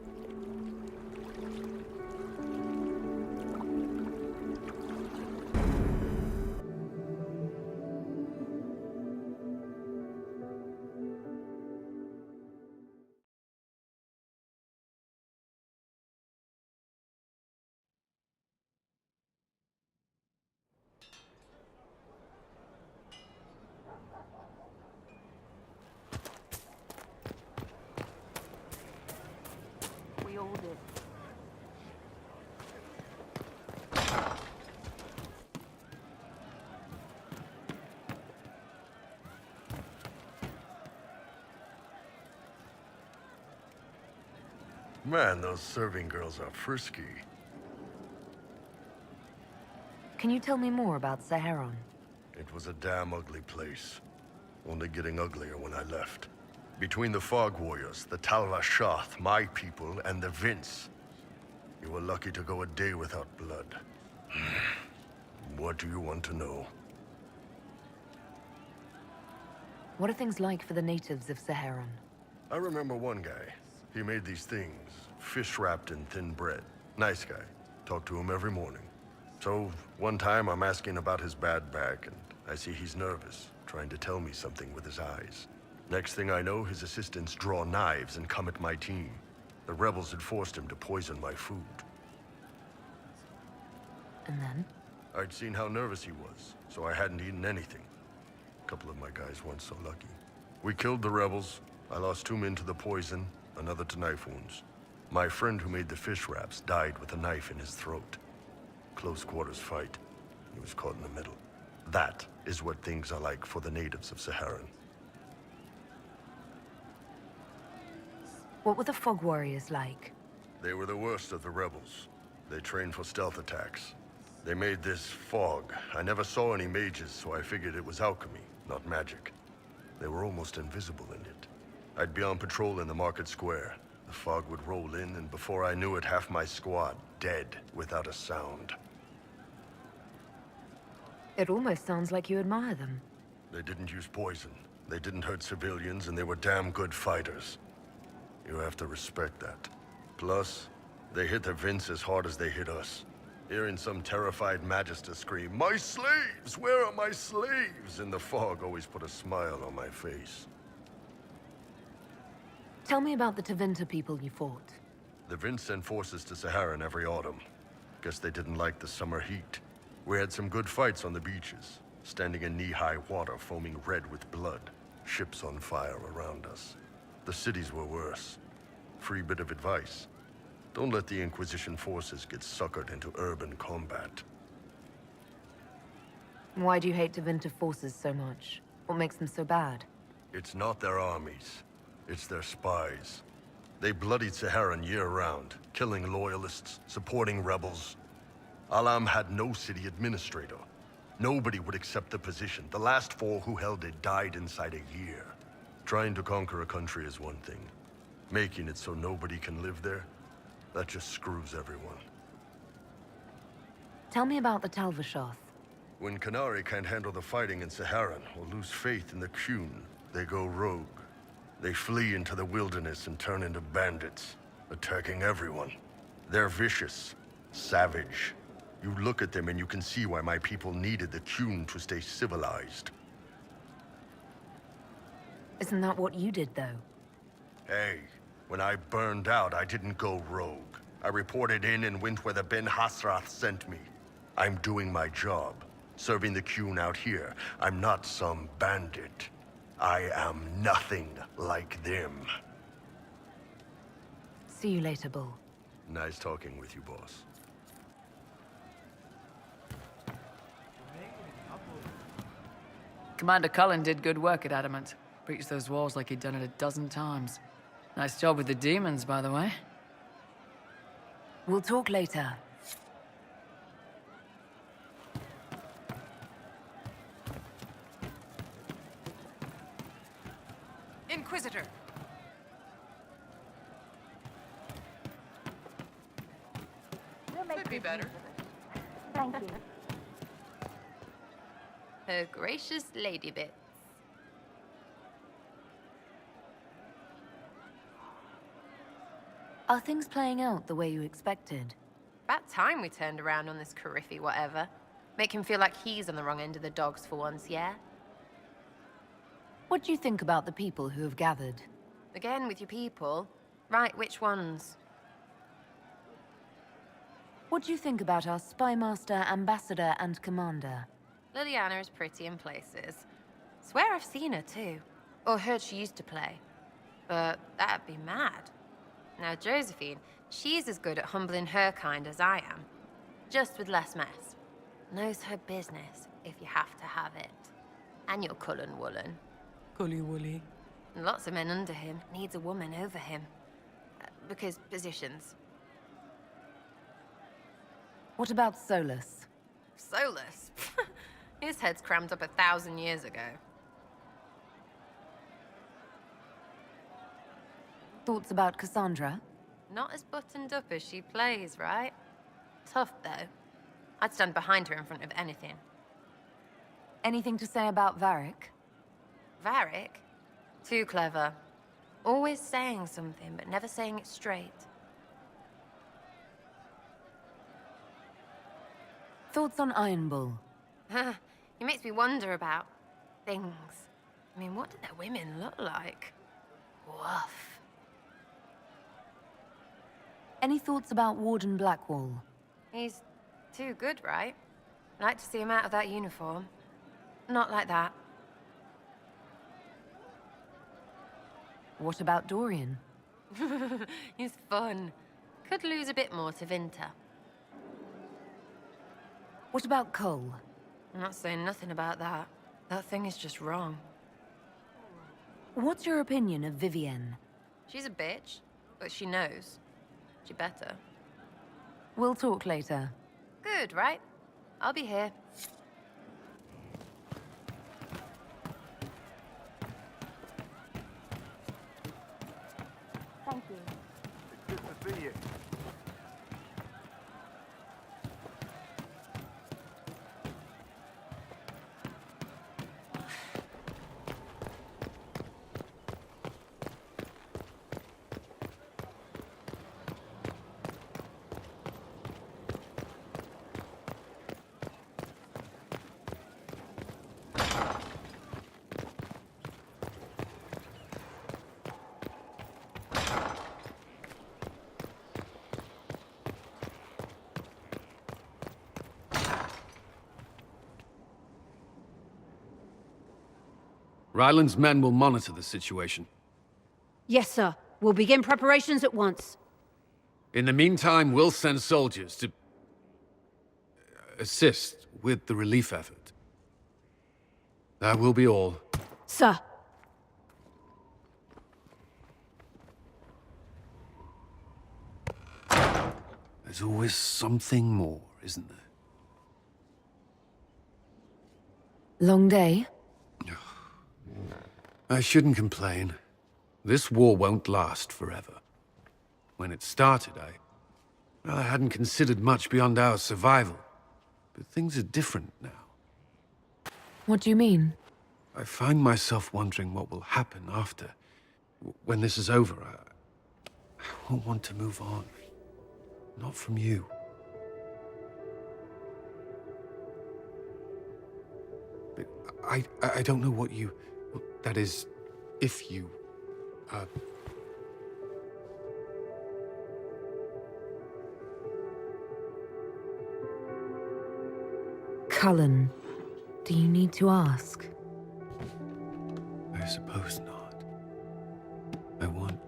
We all did. Man, those serving girls are frisky. Can you tell me more about Saharon? It was a damn ugly place. Only getting uglier when I left. Between the Fog Warriors, the Talva Shoth, my people, and the Vince. You were lucky to go a day without blood. What do you want to know? What are things like for the natives of Saharon? I remember one guy. He made these things, fish wrapped in thin bread. Nice guy. Talked to him every morning. So, one time I'm asking about his bad back, and I see he's nervous, trying to tell me something with his eyes. Next thing I know, his assistants draw knives and come at my team. The rebels had forced him to poison my food. And then? I'd seen how nervous he was, so I hadn't eaten anything. A couple of my guys weren't so lucky. We killed the rebels. I lost 2 men to the poison, another to knife wounds. My friend who made the fish wraps died with a knife in his throat. Close quarters fight. He was caught in the middle. That is what things are like for the natives of Saharan. What were the Fog Warriors like? They were the worst of the rebels. They trained for stealth attacks. They made this fog. I never saw any mages, so I figured it was alchemy, not magic. They were almost invisible in it. I'd be on patrol in the market square. The fog would roll in, and before I knew it, half my squad dead without a sound. It almost sounds like you admire them. They didn't use poison. They didn't hurt civilians, and they were damn good fighters. You have to respect that. Plus, they hit the Vince as hard as they hit us. Hearing some terrified Magister scream, "My slaves! Where are my slaves?" in the fog always put a smile on my face. Tell me about the Tevinter people you fought. The Vince sent forces to Saharan every autumn. Guess they didn't like the summer heat. We had some good fights on the beaches, standing in knee-high water foaming red with blood, ships on fire around us. The cities were worse. Free bit of advice. Don't let the Inquisition forces get suckered into urban combat. Why do you hate Tevinter forces so much? What makes them so bad? It's not their armies. It's their spies. They bloodied Saharan year-round, killing loyalists, supporting rebels. Alam had no city administrator. Nobody would accept the position. The last 4 who held it died inside a year. Trying to conquer a country is one thing. Making it so nobody can live there, that just screws everyone. Tell me about the Talvashoth. When Canary can't handle the fighting in Saharan or lose faith in the Qun, they go rogue. They flee into the wilderness and turn into bandits, attacking everyone. They're vicious, savage. You look at them and you can see why my people needed the Qun to stay civilized. Isn't that what you did, though? Hey, when I burned out, I didn't go rogue. I reported in and went where the Ben Hasrath sent me. I'm doing my job, serving the Qun out here. I'm not some bandit. I am nothing like them. See you later, Bull. Nice talking with you, boss. Commander Cullen did good work at Adamant. Breached those walls like he'd done it 12 times. Nice job with the demons, by the way. We'll talk later. Inquisitor! Could be better. Thank you. Her gracious lady bits. Are things playing out the way you expected? About time we turned around on this Carriffy whatever. Make him feel like he's on the wrong end of the dogs for once, yeah? What do you think about the people who have gathered? Again with your people? Right, which ones? What do you think about our spymaster, ambassador, and commander? Liliana is pretty in places. Swear I've seen her too. Or heard she used to play. But that'd be mad. Now Josephine, she's as good at humbling her kind as I am. Just with less mess. Knows her business, if you have to have it. And you're Cullen Woolen. Cully Woolly. Lots of men under him. Needs a woman over him. Because positions. What about Solus? Solus? His head's crammed up 1,000 years ago. Thoughts about Cassandra? Not as buttoned up as she plays, right? Tough, though. I'd stand behind her in front of anything. Anything to say about Varric? Varric? Too clever. Always saying something, but never saying it straight. Thoughts on Iron Bull? He makes me wonder about things. I mean, what do their women look like? Woof. Any thoughts about Warden Blackwall? He's too good, right? I'd like to see him out of that uniform. Not like that. What about Dorian? He's fun. Could lose a bit more to Vinter. What about Cole? I'm not saying nothing about that. That thing is just wrong. What's your opinion of Vivienne? She's a bitch, but she knows. She better. We'll talk later. Good, right? I'll be here. Thank you. It's good to see you. Ryland's men will monitor the situation. Yes, sir. We'll begin preparations at once. In the meantime, we'll send soldiers to assist with the relief effort. That will be all. Sir. There's always something more, isn't there? Long day? I shouldn't complain. This war won't last forever. When it started, I hadn't considered much beyond our survival. But things are different now. What do you mean? I find myself wondering what will happen after. When this is over, I won't want to move on. Not from you. But I don't know what you... That is, if you... Cullen, do you need to ask? I suppose not. I want...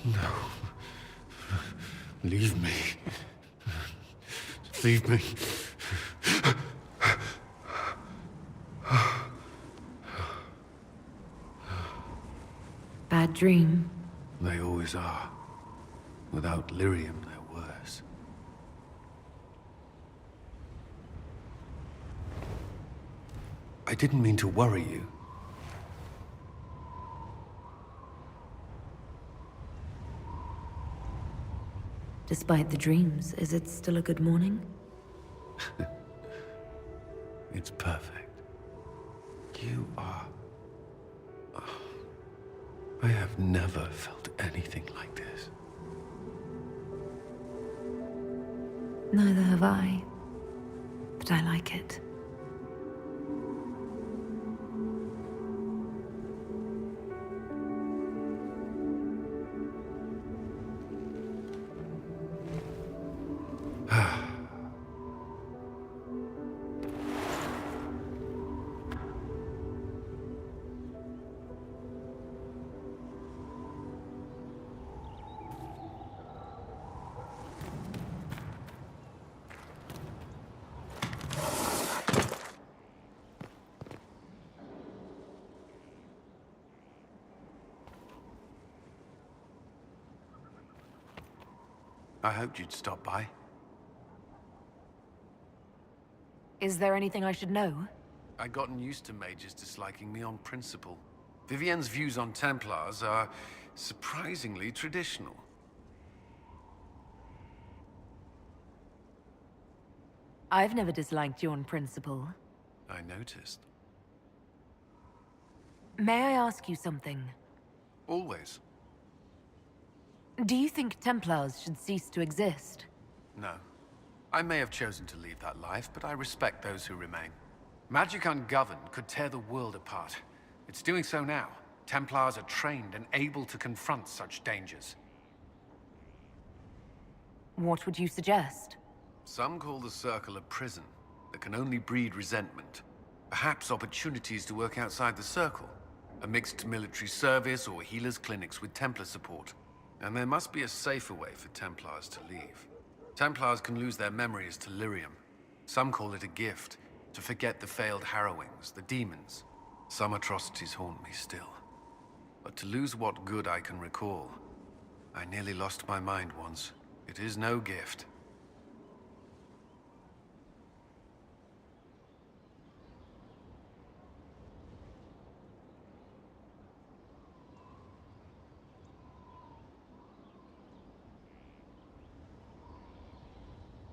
No. Leave me. Leave me. Bad dream? They always are. Without lyrium, they're worse. I didn't mean to worry you. Despite the dreams, is it still a good morning? It's perfect. You are... I have never felt anything like this. Neither have I. But I like it. I hoped you'd stop by. Is there anything I should know? I'd gotten used to mages disliking me on principle. Vivienne's views on Templars are surprisingly traditional. I've never disliked you on principle. I noticed. May I ask you something? Always. Do you think Templars should cease to exist? No. I may have chosen to leave that life, but I respect those who remain. Magic ungoverned could tear the world apart. It's doing so now. Templars are trained and able to confront such dangers. What would you suggest? Some call the Circle a prison that can only breed resentment. Perhaps opportunities to work outside the Circle. A mixed military service or healers' clinics with Templar support. And there must be a safer way for Templars to leave. Templars can lose their memory as delirium. Some call it a gift, to forget the failed harrowings, the demons. Some atrocities haunt me still. But to lose what good I can recall, I nearly lost my mind once. It is no gift.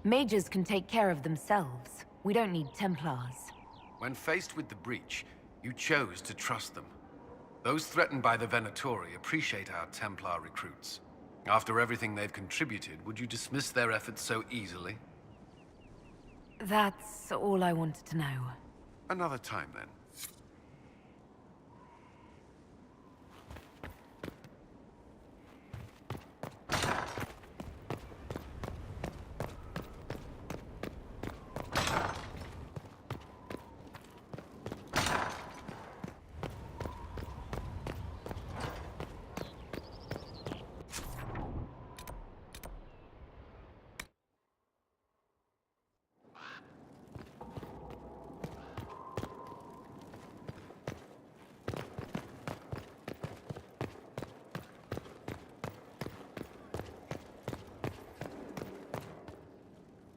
Mages can take care of themselves. We don't need Templars. When faced with the breach, you chose to trust them. Those threatened by the Venatori appreciate our Templar recruits. After everything they've contributed, would you dismiss their efforts so easily? That's all I wanted to know. Another time, then.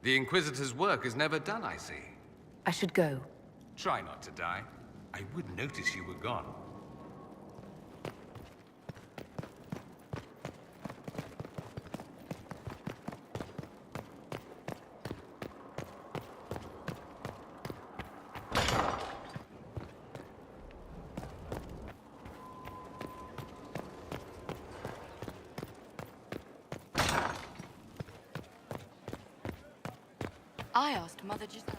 The Inquisitor's work is never done, I see. I should go. Try not to die. I would notice you were gone. I asked Mother Giselle.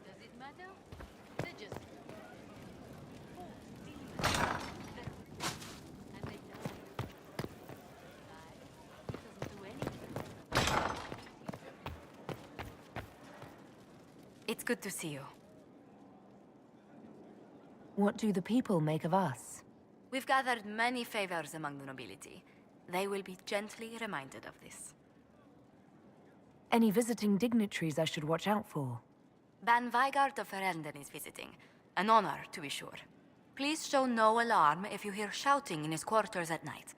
Does it matter? They just and they die. It doesn't do anything. It's good to see you. What do the people make of us? We've gathered many favors among the nobility. They will be gently reminded of this. Any visiting dignitaries I should watch out for? Ban Vigard of Ferelden is visiting. An honor, to be sure. Please show no alarm if you hear shouting in his quarters at night.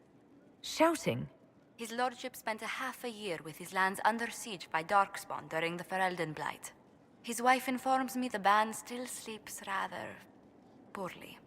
Shouting? His lordship spent a half a year with his lands under siege by Darkspawn during the Ferelden Blight. His wife informs me the band still sleeps rather poorly.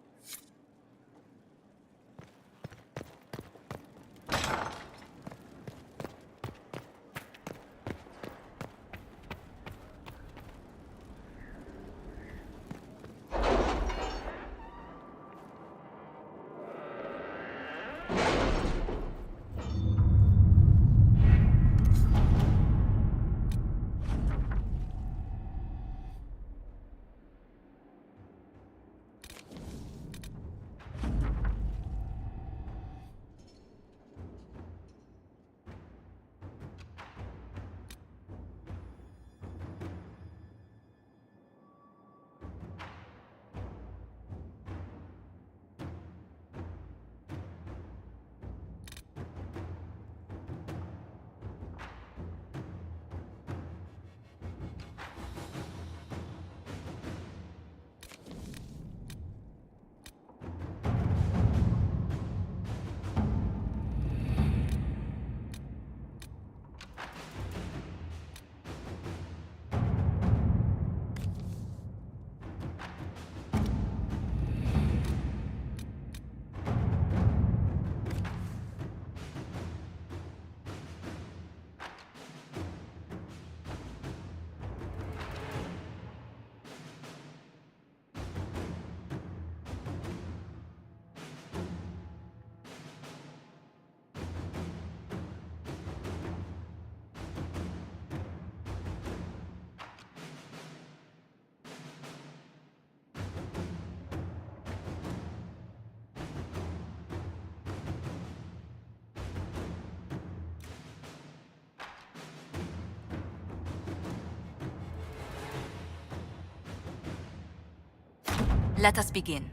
Let us begin.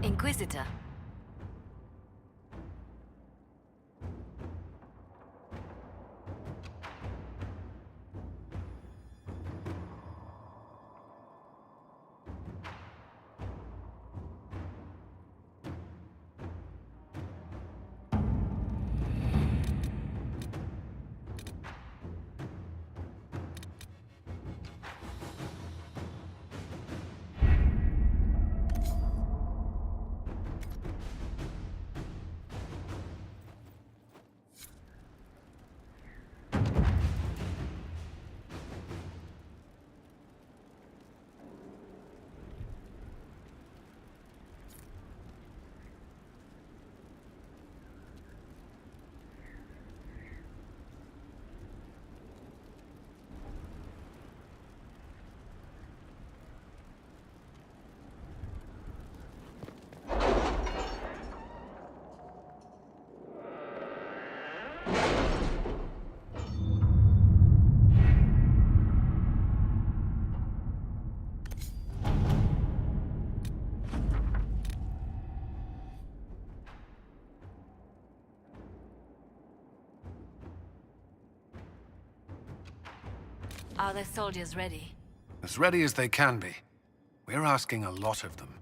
Inquisitor. Are the soldiers ready? As ready as they can be. We're asking a lot of them.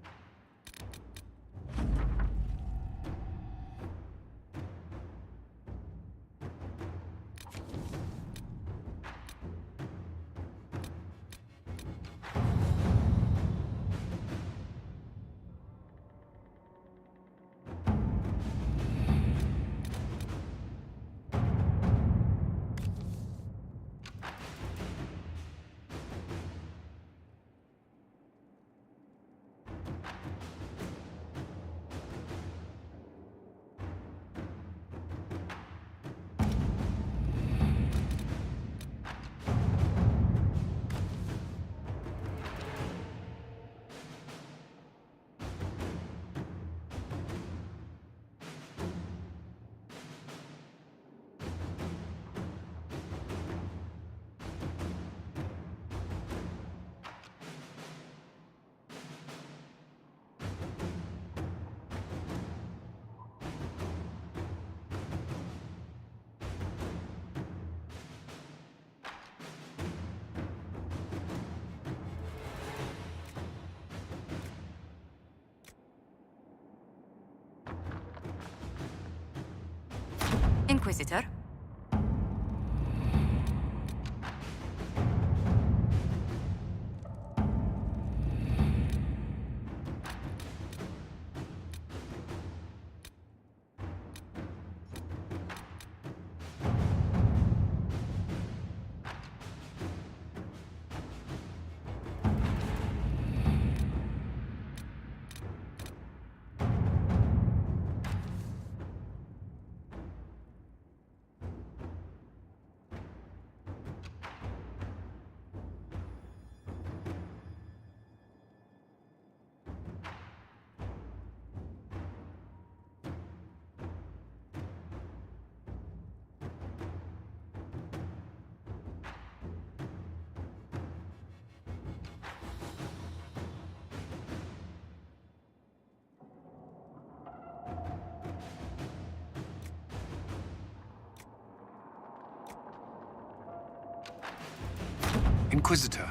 Inquisitor. Inquisitor.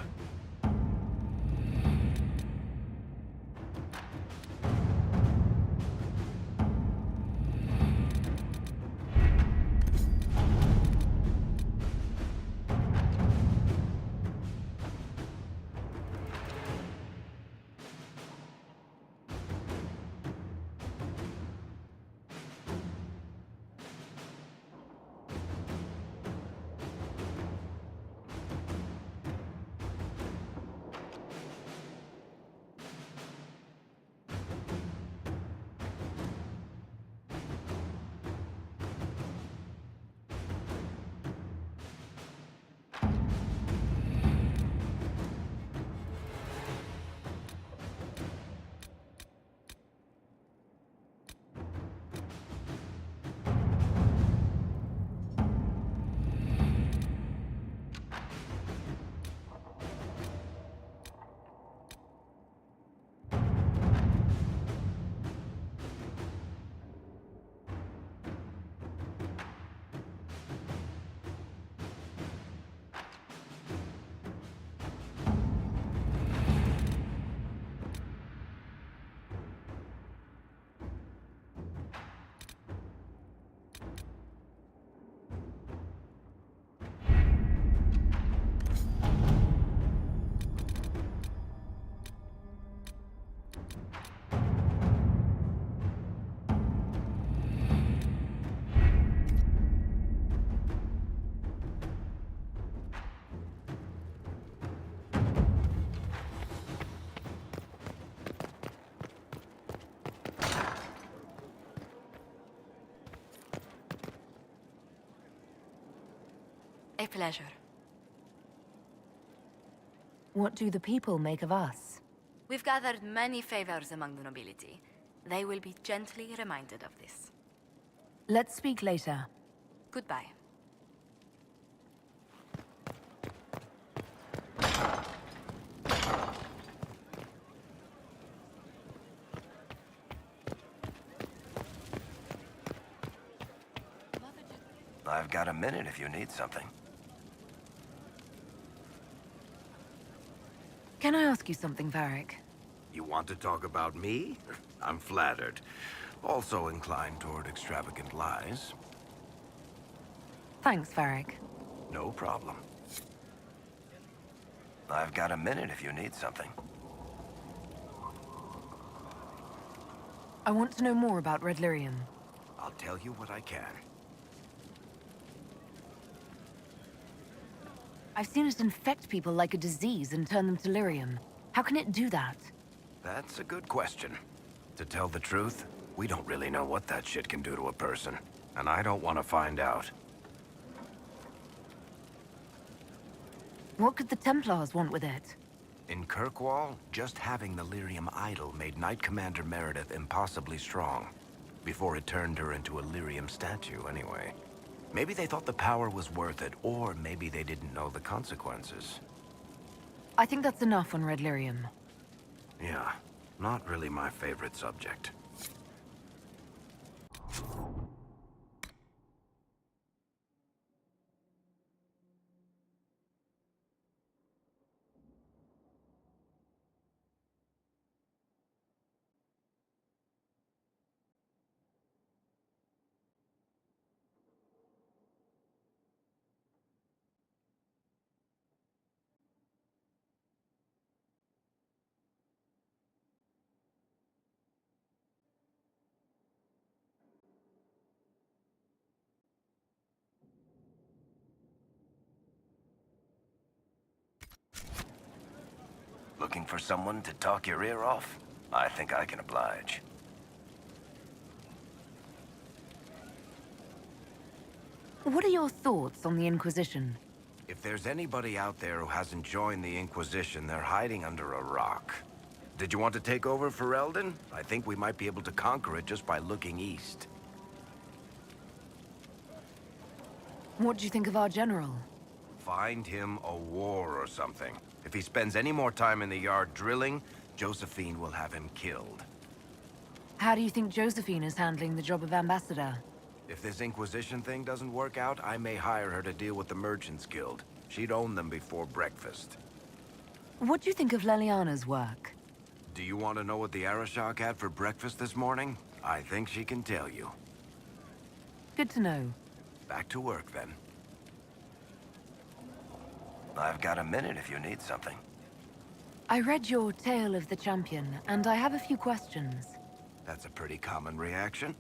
A pleasure. What do the people make of us? We've gathered many favors among the nobility. They will be gently reminded of this. Let's speak later. Goodbye. I've got a minute if you need something. Can I ask you something, Varric? You want to talk about me? I'm flattered. Also inclined toward extravagant lies. Thanks, Varric. No problem. I've got a minute if you need something. I want to know more about Red Lyrium. I'll tell you what I can. I've seen it infect people like a disease and turn them to lyrium. How can it do that? That's a good question. To tell the truth, we don't really know what that shit can do to a person. And I don't want to find out. What could the Templars want with it? In Kirkwall, just having the lyrium idol made Knight Commander Meredith impossibly strong. Before it turned her into a lyrium statue, anyway. Maybe they thought the power was worth it, or maybe they didn't know the consequences. I think that's enough on Red Lyrium. Yeah, not really my favorite subject. Looking for someone to talk your ear off? I think I can oblige. What are your thoughts on the Inquisition? If there's anybody out there who hasn't joined the Inquisition, they're hiding under a rock. Did you want to take over Ferelden? I think we might be able to conquer it just by looking east. What do you think of our general? Find him a war or something. If he spends any more time in the yard drilling, Josephine will have him killed. How do you think Josephine is handling the job of ambassador? If this Inquisition thing doesn't work out, I may hire her to deal with the Merchants Guild. She'd own them before breakfast. What do you think of Leliana's work? Do you want to know what the Arishok had for breakfast this morning? I think she can tell you. Good to know. Back to work, then. I've got a minute if you need something. I read your Tale of the Champion, and I have a few questions. That's a pretty common reaction.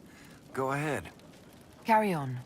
Go ahead. Carry on.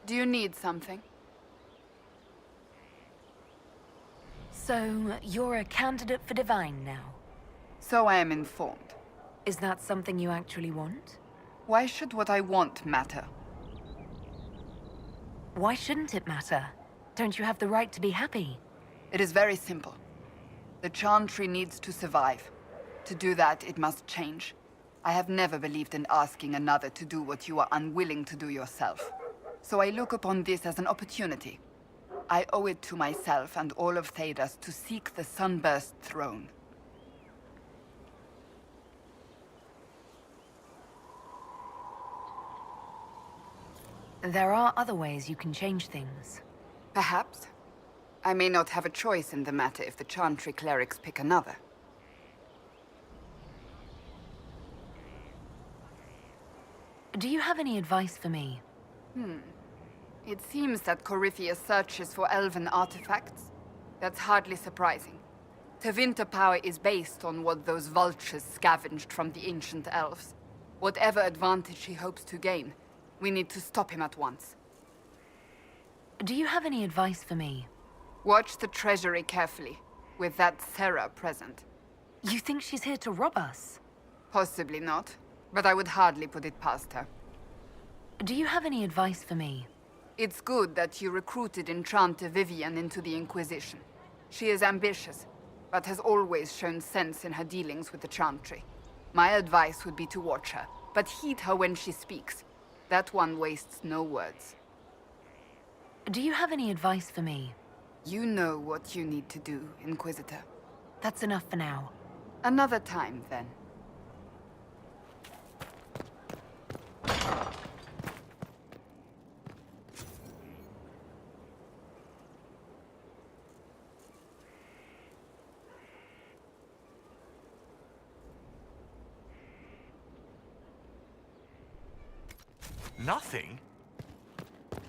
Do you need something? So, you're a candidate for Divine now? So I am informed. Is that something you actually want? Why should what I want matter? Why shouldn't it matter? Don't you have the right to be happy? It is very simple. The Chantry needs to survive. To do that, it must change. I have never believed in asking another to do what you are unwilling to do yourself. So I look upon this as an opportunity. I owe it to myself and all of Thedas to seek the Sunburst throne. There are other ways you can change things. Perhaps. I may not have a choice in the matter if the Chantry clerics pick another. Do you have any advice for me? It seems that Coryphia searches for elven artifacts. That's hardly surprising. Tevinter power is based on what those vultures scavenged from the ancient elves. Whatever advantage he hopes to gain, we need to stop him at once. Do you have any advice for me? Watch the treasury carefully, with that Sarah present. You think she's here to rob us? Possibly not, but I would hardly put it past her. Do you have any advice for me? It's good that you recruited Enchanter Vivian into the Inquisition. She is ambitious, but has always shown sense in her dealings with the Chantry. My advice would be to watch her, but heed her when she speaks. That one wastes no words. Do you have any advice for me? You know what you need to do, Inquisitor. That's enough for now. Another time, then. Nothing?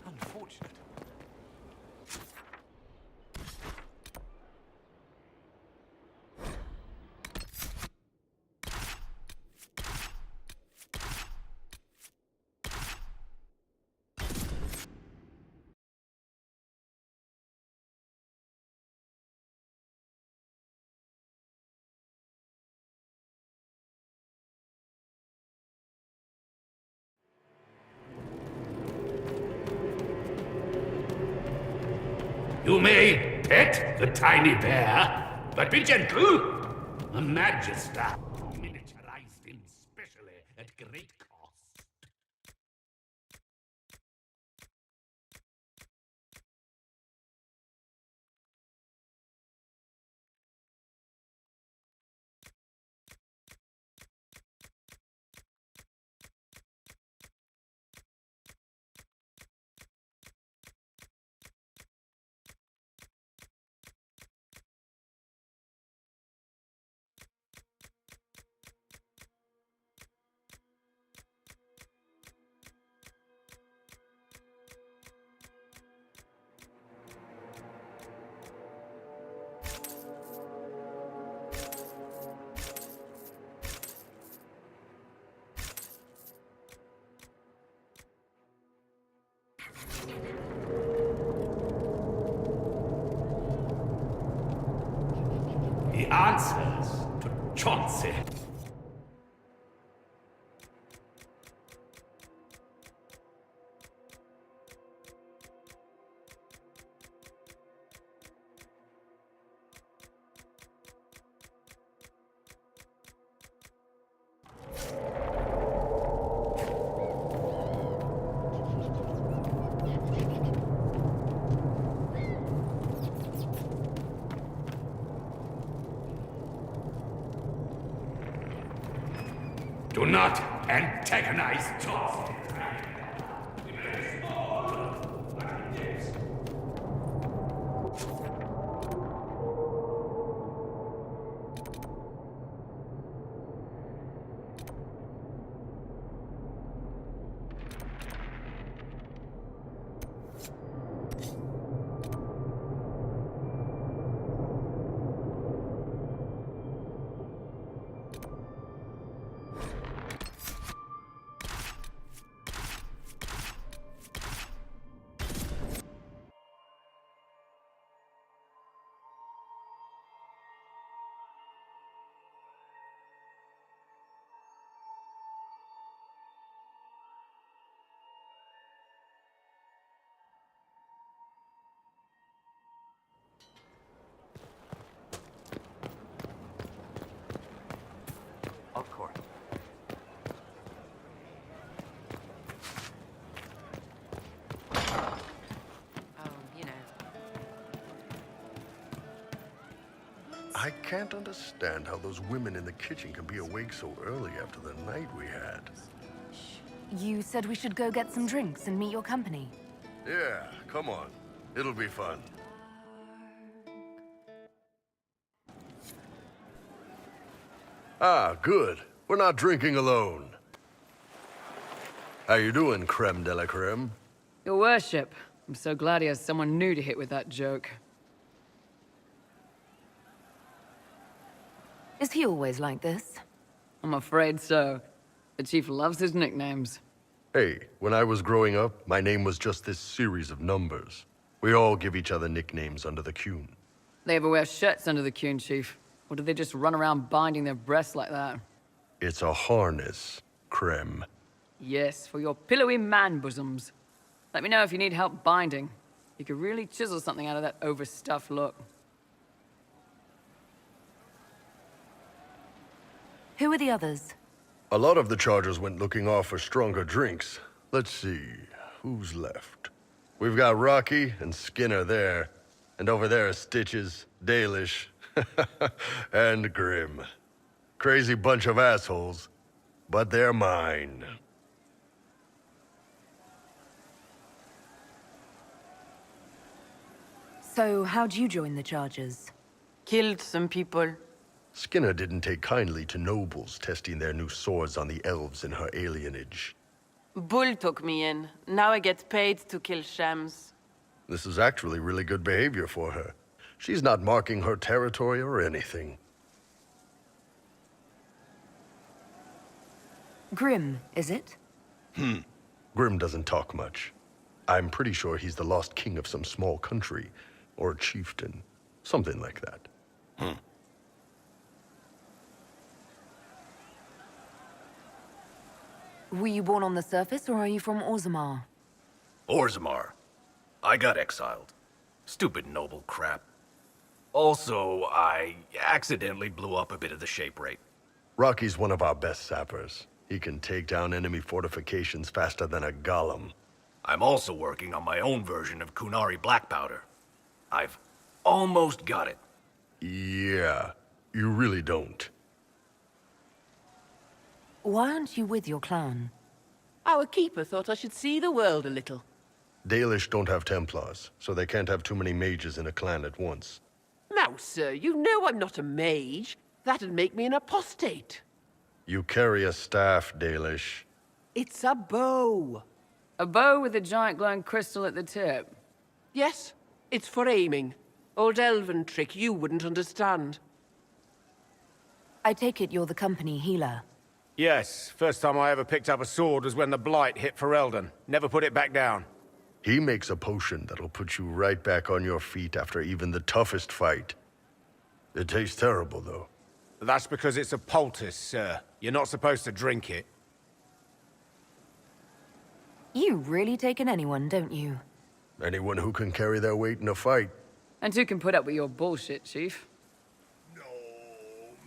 Unfortunate. You may pet the tiny bear, but be gentle. A magister, miniaturized him specially at great cost. The answers to Chauncey. Do not antagonize Chauncey. Of course. I can't understand how those women in the kitchen can be awake so early after the night we had. You said we should go get some drinks and meet your company. Yeah, come on. It'll be fun. Ah, good. We're not drinking alone. How you doing, creme de la creme? Your worship, I'm so glad he has someone new to hit with that joke. Is he always like this? I'm afraid so. The chief loves his nicknames. Hey, when I was growing up, my name was just this series of numbers. We all give each other nicknames under the Qun. They ever wear shirts under the Qun, chief? Or do they just run around binding their breasts like that? It's a harness, creme. Yes, for your pillowy man bosoms. Let me know if you need help binding. You could really chisel something out of that overstuffed look. Who are the others? A lot of the Chargers went looking off for stronger drinks. Let's see, who's left? We've got Rocky and Skinner there. And over there are Stitches, Dalish, and Grim. Crazy bunch of assholes, but they're mine. So, how'd you join the Chargers? Killed some people. Skinner didn't take kindly to nobles testing their new swords on the elves in her alienage. Bull took me in. Now I get paid to kill shams. This is actually really good behavior for her. She's not marking her territory or anything. Grim, is it? Grim doesn't talk much. I'm pretty sure he's the lost king of some small country, or chieftain. Something like that. Were you born on the surface, or are you from Orzammar? Orzammar. I got exiled. Stupid noble crap. Also, I accidentally blew up a bit of the shape rate. Rocky's one of our best sappers. He can take down enemy fortifications faster than a golem. I'm also working on my own version of Kunari black powder. I've almost got it. Yeah, you really don't. Why aren't you with your clan? Our keeper thought I should see the world a little. Dalish don't have Templars, so they can't have too many mages in a clan at once. Now, sir, you know I'm not a mage. That'd make me an apostate. You carry a staff, Dalish. It's a bow. A bow with a giant glowing crystal at the tip. Yes, it's for aiming. Old elven trick you wouldn't understand. I take it you're the company healer. Yes, first time I ever picked up a sword was when the Blight hit Ferelden. Never put it back down. He makes a potion that'll put you right back on your feet after even the toughest fight. It tastes terrible, though. That's because it's a poultice, sir. You're not supposed to drink it. You really take in anyone, don't you? Anyone who can carry their weight in a fight. And who can put up with your bullshit, Chief?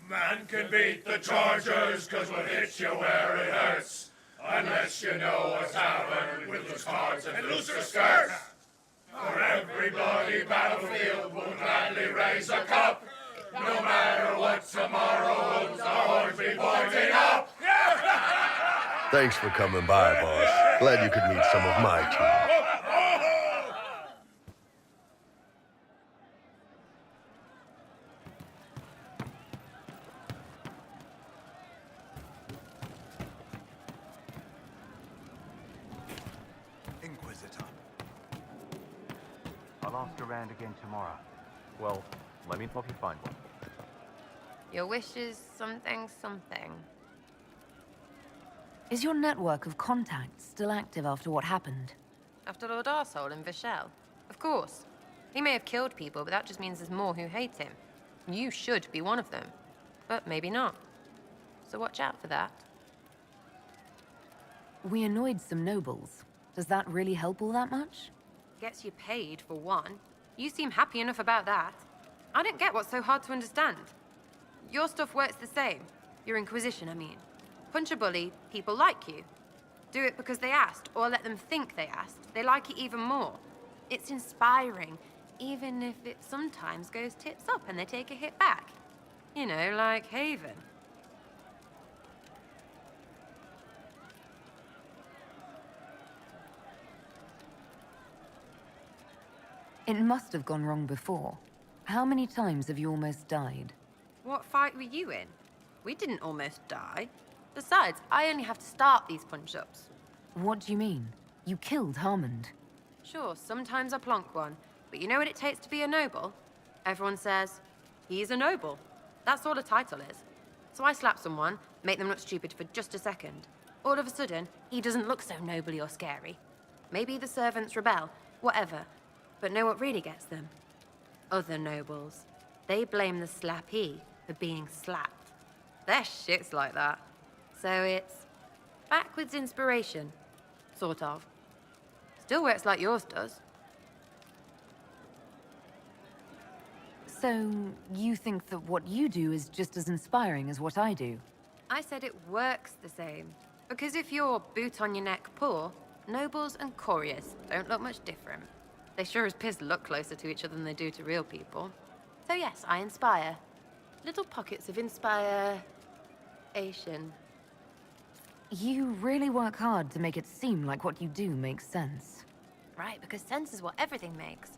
Man can beat the Chargers, cause we'll hit you where it hurts. Unless you know a tavern with loose cards and looser skirts. For every bloody battlefield we'll gladly raise a cup. No matter what tomorrow holds, our horns be pointing up. Thanks for coming by, boss. Glad you could meet some of my team. I'll ask around again tomorrow. Well, let me know if you find one. Your wish is something. Is your network of contacts still active after what happened? After Lord Arsehole in Vishal? Of course. He may have killed people, but that just means there's more who hate him. You should be one of them. But maybe not. So watch out for that. We annoyed some nobles. Does that really help all that much? Gets you paid, for one. You seem happy enough about that. I don't get what's so hard to understand. Your stuff works the same. Your Inquisition, I mean. Punch a bully, people like you. Do it because they asked, or let them think they asked. They like it even more. It's inspiring, even if it sometimes goes tits up and they take a hit back. You know, like Haven. It must have gone wrong before. How many times have you almost died? What fight were you in? We didn't almost die. Besides, I only have to start these punch-ups. What do you mean? You killed Harmond. Sure, sometimes I plonk one, but you know what it takes to be a noble? Everyone says, he's a noble. That's all a title is. So I slap someone, make them look stupid for just a second. All of a sudden, he doesn't look so nobly or scary. Maybe the servants rebel, whatever. But know what really gets them? Other nobles. They blame the slappee for being slapped. Their shit's like that. So it's backwards inspiration, sort of. Still works like yours does. So, you think that what you do is just as inspiring as what I do? I said it works the same. Because if you're boot on your neck poor, nobles and couriers don't look much different. They sure as piss look closer to each other than they do to real people. So yes, I inspire. Little pockets of inspiration. You really work hard to make it seem like what you do makes sense. Right, because sense is what everything makes.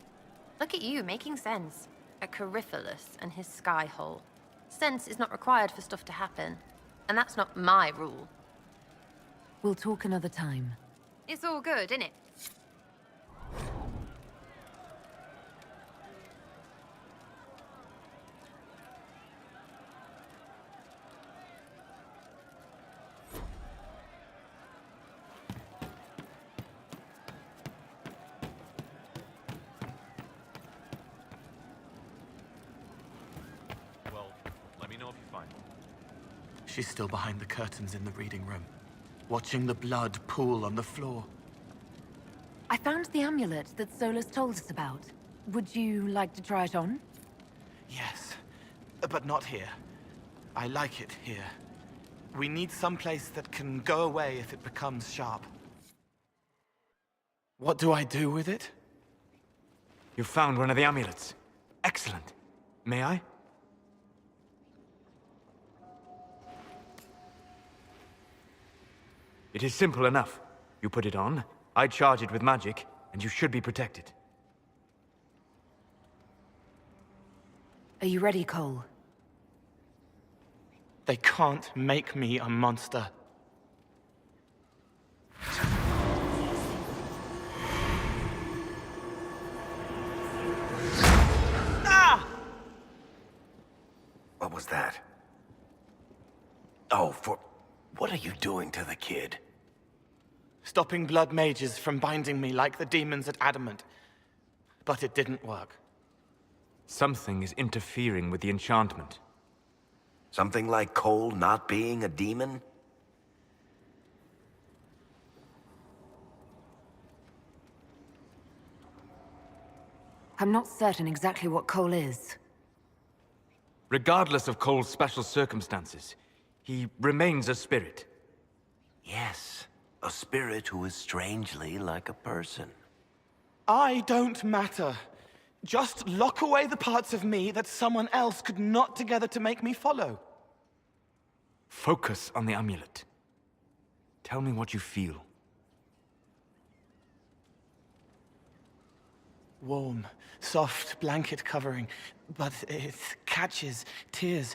Look at you, making sense. At Corypholus and his sky hole. Sense is not required for stuff to happen. And that's not my rule. We'll talk another time. It's all good, innit? She's still behind the curtains in the reading room, watching the blood pool on the floor. I found the amulet that Solus told us about. Would you like to try it on? Yes, but not here. I like it here. We need someplace that can go away if it becomes sharp. What do I do with it? You found one of the amulets. Excellent. May I? It is simple enough. You put it on, I charge it with magic, and you should be protected. Are you ready, Cole? They can't make me a monster. What was that? Oh, what are you doing to the kid? stopping blood mages from binding me like the demons at Adamant. But it didn't work. Something is interfering with the enchantment. Something like Cole not being a demon? I'm not certain exactly what Cole is. Regardless of Cole's special circumstances, he remains a spirit. Yes, a spirit who is strangely like a person. I don't matter. Just lock away the parts of me that someone else could knot together to make me follow. Focus on the amulet. Tell me what you feel. Warm, soft blanket covering, but it catches tears.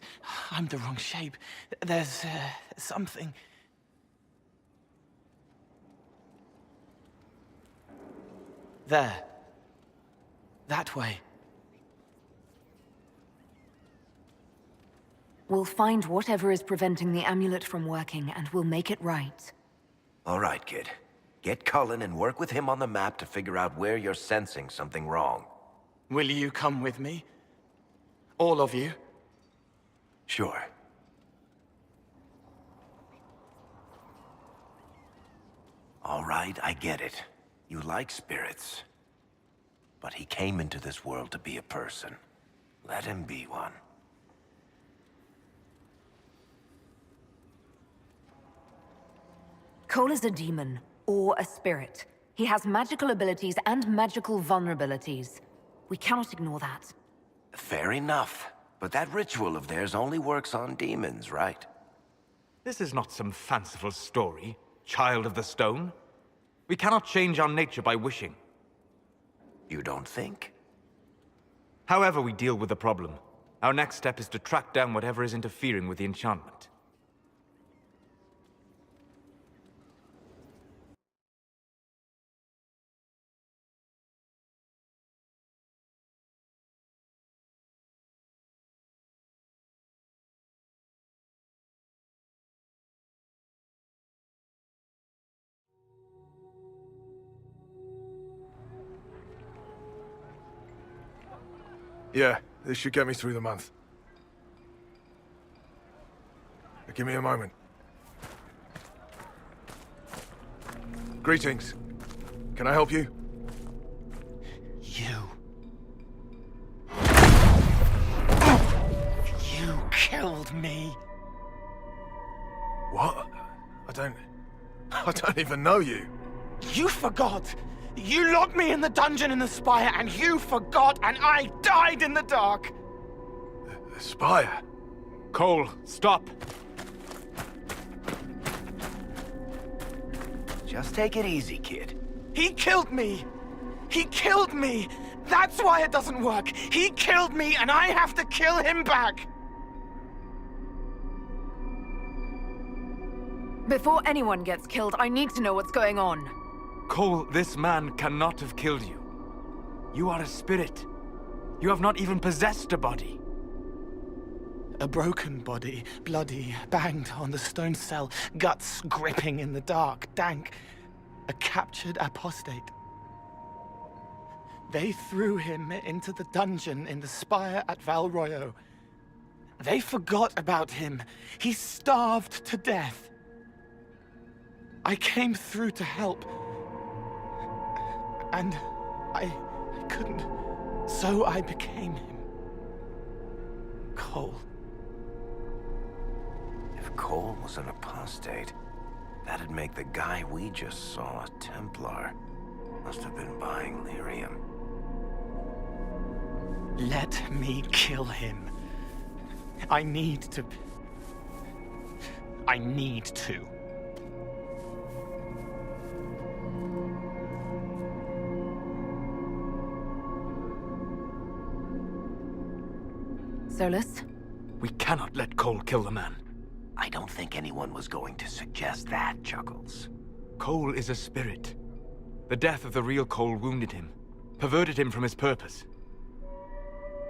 I'm the wrong shape. There's something. There. That way. We'll find whatever is preventing the amulet from working, and we'll make it right. All right, kid. Get Cullen and work with him on the map to figure out where you're sensing something wrong. Will you come with me? All of you? Sure. All right, I get it. You like spirits. But he came into this world to be a person. Let him be one. Cole is a demon, or a spirit. He has magical abilities and magical vulnerabilities. We cannot ignore that. Fair enough. But that ritual of theirs only works on demons, right? This is not some fanciful story, child of the stone. We cannot change our nature by wishing. You don't think? However we deal with the problem, our next step is to track down whatever is interfering with the enchantment. Yeah, this should get me through the month. Give me a moment. Greetings. Can I help you? You killed me. What? I don't even know you. You forgot. You locked me in the dungeon in the Spire, and you forgot, and I died in the dark. The Spire? Cole, stop. Just take it easy, kid. He killed me. He killed me. That's why it doesn't work. He killed me, and I have to kill him back. Before anyone gets killed, I need to know what's going on. Cole, this man cannot have killed you. You are a spirit. You have not even possessed a body. A broken body, bloody, banged on the stone cell, guts gripping in the dark, dank. A captured apostate. They threw him into the dungeon in the Spire at Valroyo. They forgot about him. He starved to death. I came through to help. And I couldn't. So I became him. Cole. If Cole was an apostate, that'd make the guy we just saw a Templar. Must have been buying lyrium. Let me kill him. I need to. Solus? We cannot let Cole kill the man. I don't think anyone was going to suggest that, Chuckles. Cole is a spirit. The death of the real Cole wounded him, perverted him from his purpose.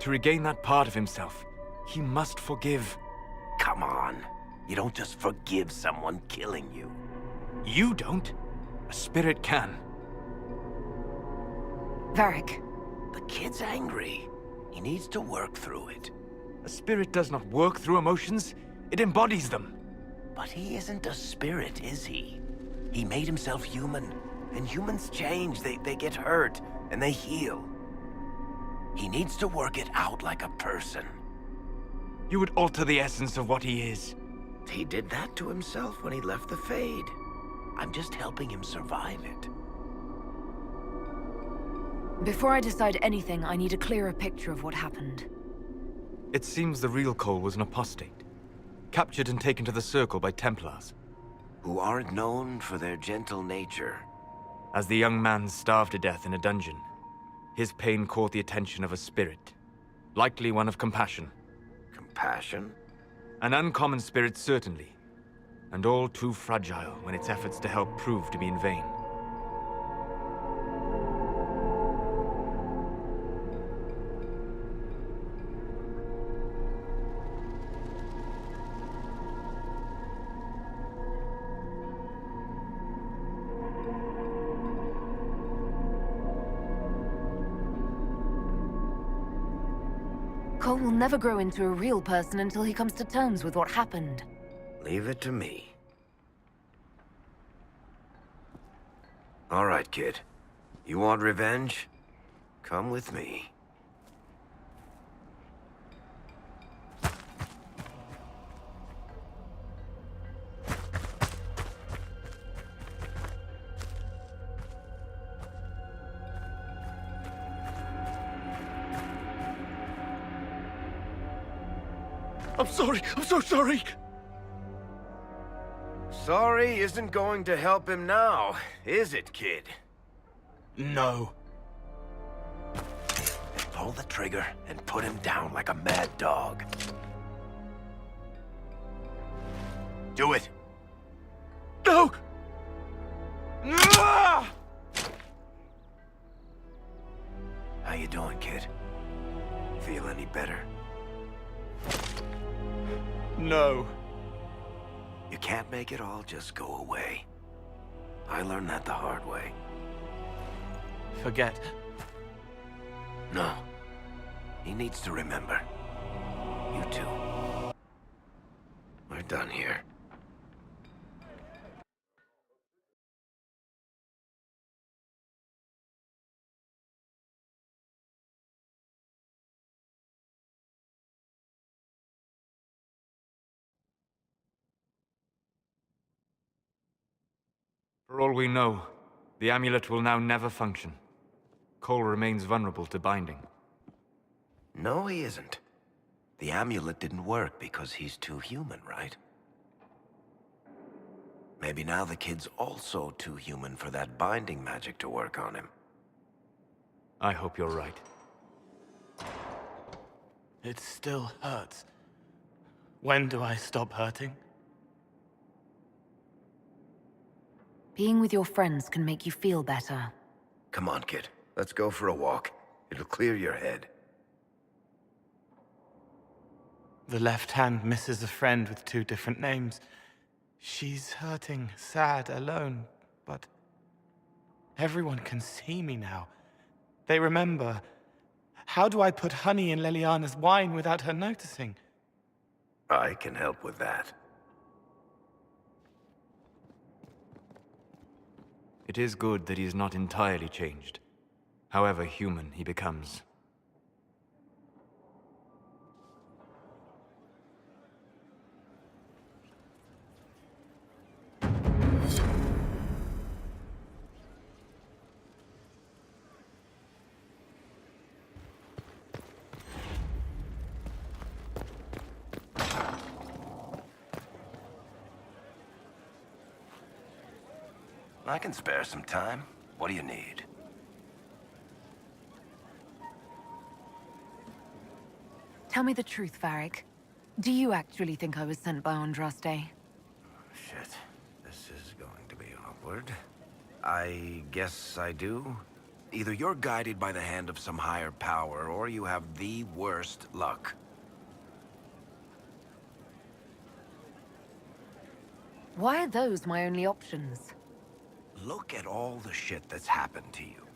To regain that part of himself, he must forgive. Come on. You don't just forgive someone killing you. You don't? A spirit can. Varric. The kid's angry. He needs to work through it. A spirit does not work through emotions, it embodies them. But he isn't a spirit, is he? He made himself human. And humans change. They get hurt, and they heal. He needs to work it out like a person. You would alter the essence of what he is. He did that to himself when he left the Fade. I'm just helping him survive it. Before I decide anything, I need a clearer picture of what happened. It seems the real Cole was an apostate, captured and taken to the Circle by Templars. Who aren't known for their gentle nature. As the young man starved to death in a dungeon, his pain caught the attention of a spirit, likely one of compassion. Compassion? An uncommon spirit, certainly, and all too fragile when its efforts to help prove to be in vain. Cole will never grow into a real person until he comes to terms with what happened. Leave it to me. All right, kid. You want revenge? Come with me. I'm sorry. I'm so sorry. Sorry isn't going to help him now, is it, kid? No. Pull the trigger and put him down like a mad dog. Do it. No! How you doing, kid? Feel any better? No. You can't make it all just go away. I learned that the hard way. Forget. No. He needs to remember. You too. We're done here. For all we know, the amulet will now never function. Cole remains vulnerable to binding. No, he isn't. The amulet didn't work because he's too human, right? Maybe now the kid's also too human for that binding magic to work on him. I hope you're right. It still hurts. When do I stop hurting? Being with your friends can make you feel better. Come on, kid. Let's go for a walk. It'll clear your head. The left hand misses a friend with 2 different names. She's hurting, sad, alone, but everyone can see me now. They remember. How do I put honey in Leliana's wine without her noticing? I can help with that. It is good that he is not entirely changed, however human he becomes. I can spare some time. What do you need? Tell me the truth, Varric. Do you actually think I was sent by Andraste? Shit. This is going to be awkward. I guess I do. Either you're guided by the hand of some higher power, or you have the worst luck. Why are those my only options? Look at all the shit that's happened to you.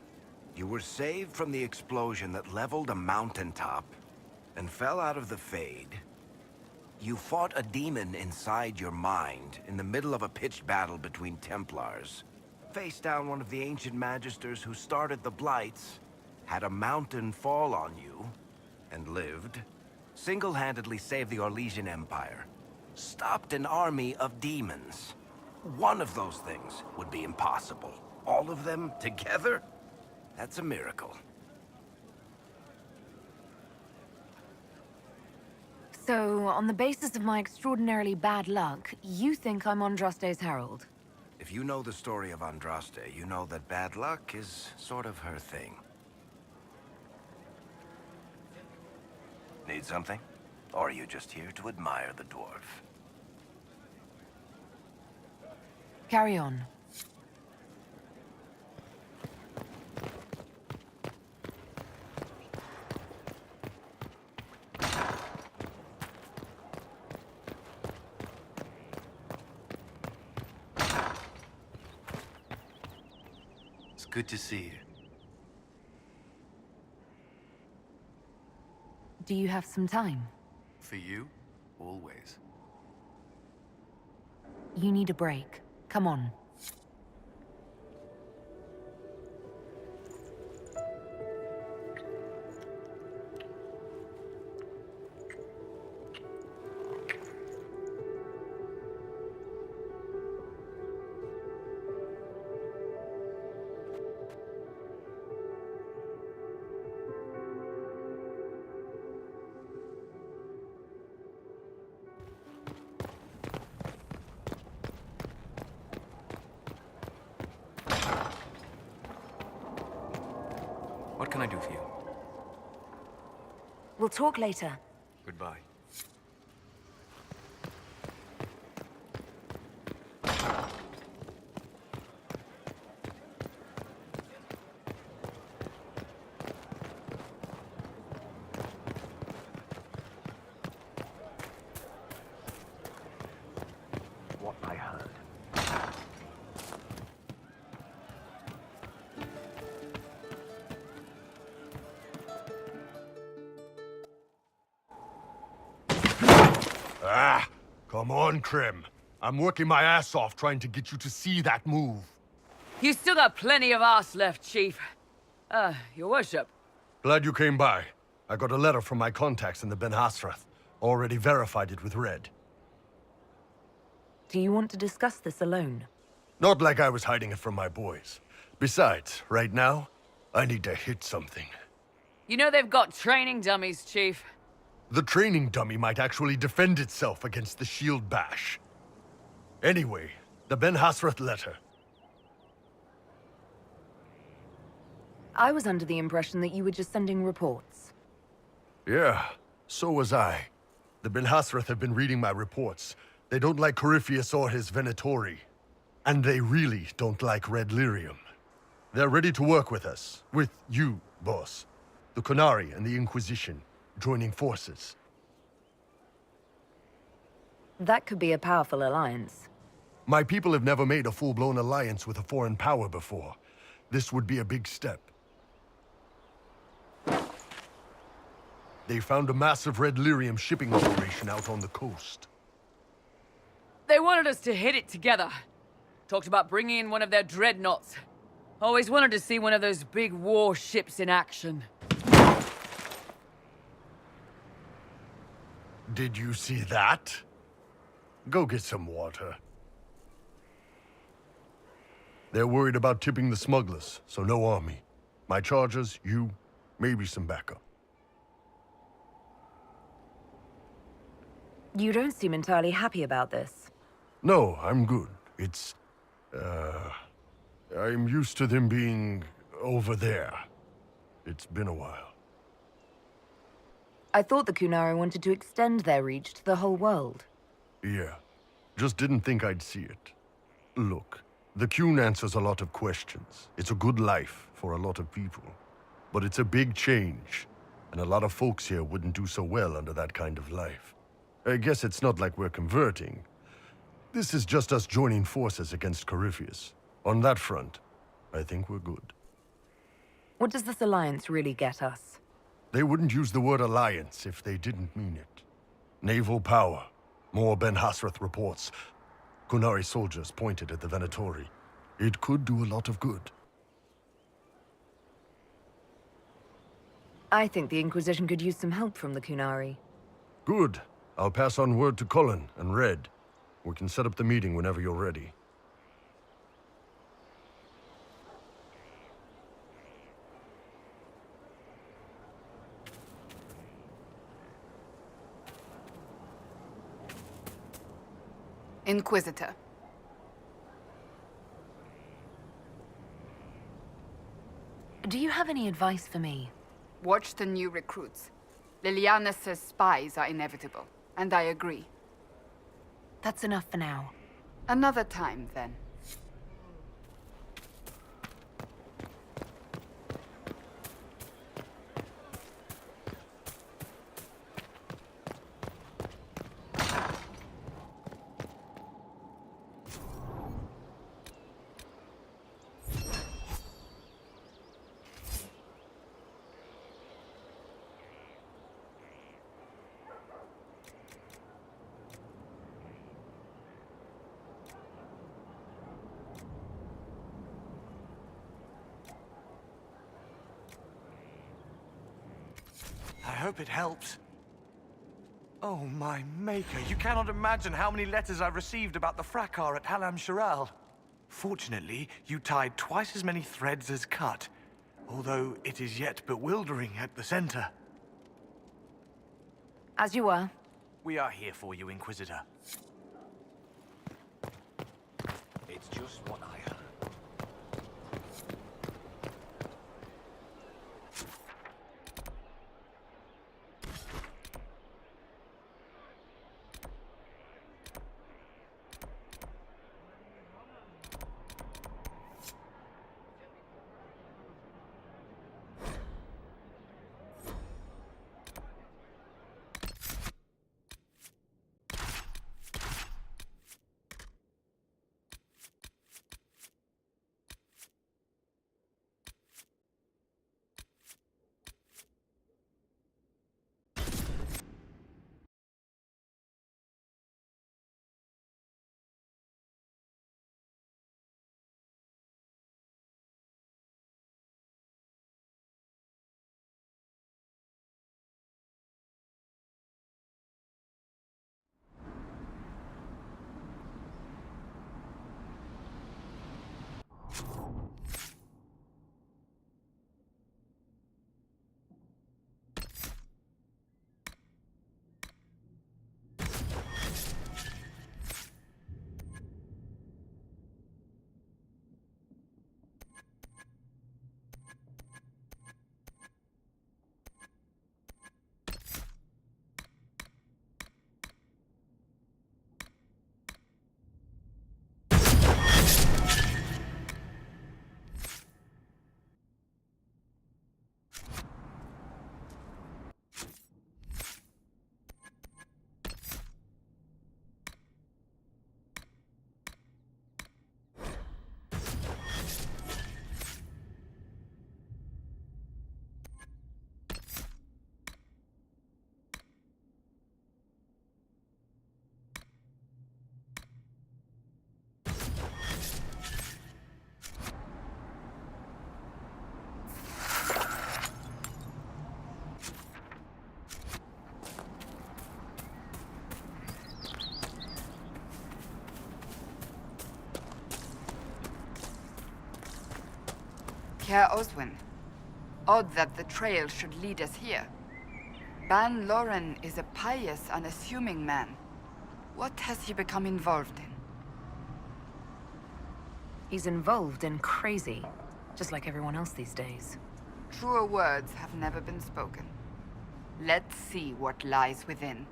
You were saved from the explosion that leveled a mountaintop and fell out of the Fade. You fought a demon inside your mind in the middle of a pitched battle between Templars. Faced down one of the ancient magisters who started the Blights, had a mountain fall on you, and lived. Single-handedly saved the Orlesian Empire. Stopped an army of demons. One of those things would be impossible. All of them together? That's a miracle. So, on the basis of my extraordinarily bad luck, you think I'm Andraste's herald? If you know the story of Andraste, you know that bad luck is sort of her thing. Need something? Or are you just here to admire the dwarf? Carry on. It's good to see you. Do you have some time? For you, always. You need a break. Come on. What can I do for you? We'll talk later. Goodbye. What I heard. Ah, come on, Krim. I'm working my ass off trying to get you to see that move. You still got plenty of arse left, Chief. Your worship. Glad you came by. I got a letter from my contacts in the Ben Hasrath. Already verified it with Red. Do you want to discuss this alone? Not like I was hiding it from my boys. Besides, right now, I need to hit something. You know they've got training dummies, Chief. The training dummy might actually defend itself against the shield bash. Anyway, the Ben Hasrath letter. I was under the impression that you were just sending reports. Yeah, so was I. The Ben Hasrath have been reading my reports. They don't like Corypheus or his Venatori. And they really don't like Red Lyrium. They're ready to work with us. With you, boss. The Qunari and the Inquisition, joining forces. That could be a powerful alliance. My people have never made a full-blown alliance with a foreign power before. This would be a big step. They found a massive Red Lyrium shipping operation out on the coast. They wanted us to hit it together. Talked about bringing in one of their dreadnoughts. Always wanted to see one of those big warships in action. Did you see that? Go get some water. They're worried about tipping the smugglers, so no army. My chargers, you, maybe some backup. You don't seem entirely happy about this. No, I'm good. It's... I'm used to them being over there. It's been a while. I thought the Qunari wanted to extend their reach to the whole world. Yeah. Just didn't think I'd see it. Look, the Qun answers a lot of questions. It's a good life for a lot of people. But it's a big change, and a lot of folks here wouldn't do so well under that kind of life. I guess it's not like we're converting. This is just us joining forces against Corypheus. On that front, I think we're good. What does this alliance really get us? They wouldn't use the word alliance if they didn't mean it. Naval power. More Ben Hasrath reports. Kunari soldiers pointed at the Venatori. It could do a lot of good. I think the Inquisition could use some help from the Kunari. Good. I'll pass on word to Cullen and Red. We can set up the meeting whenever you're ready. Inquisitor. Do you have any advice for me? Watch the new recruits. Liliana says spies are inevitable, and I agree. That's enough for now. Another time, then. I hope it helps. Oh, my maker, you cannot imagine how many letters I've received about the fracas at Halam Shiral. Fortunately, you tied twice as many threads as cut, although it is yet bewildering at the center. As you were. We are here for you, Inquisitor. It's just what I heard. Care Oswin. Odd that the trail should lead us here. Ban Loren is a pious, unassuming man. What has he become involved in? He's involved in crazy, just like everyone else these days. Truer words have never been spoken. Let's see what lies within.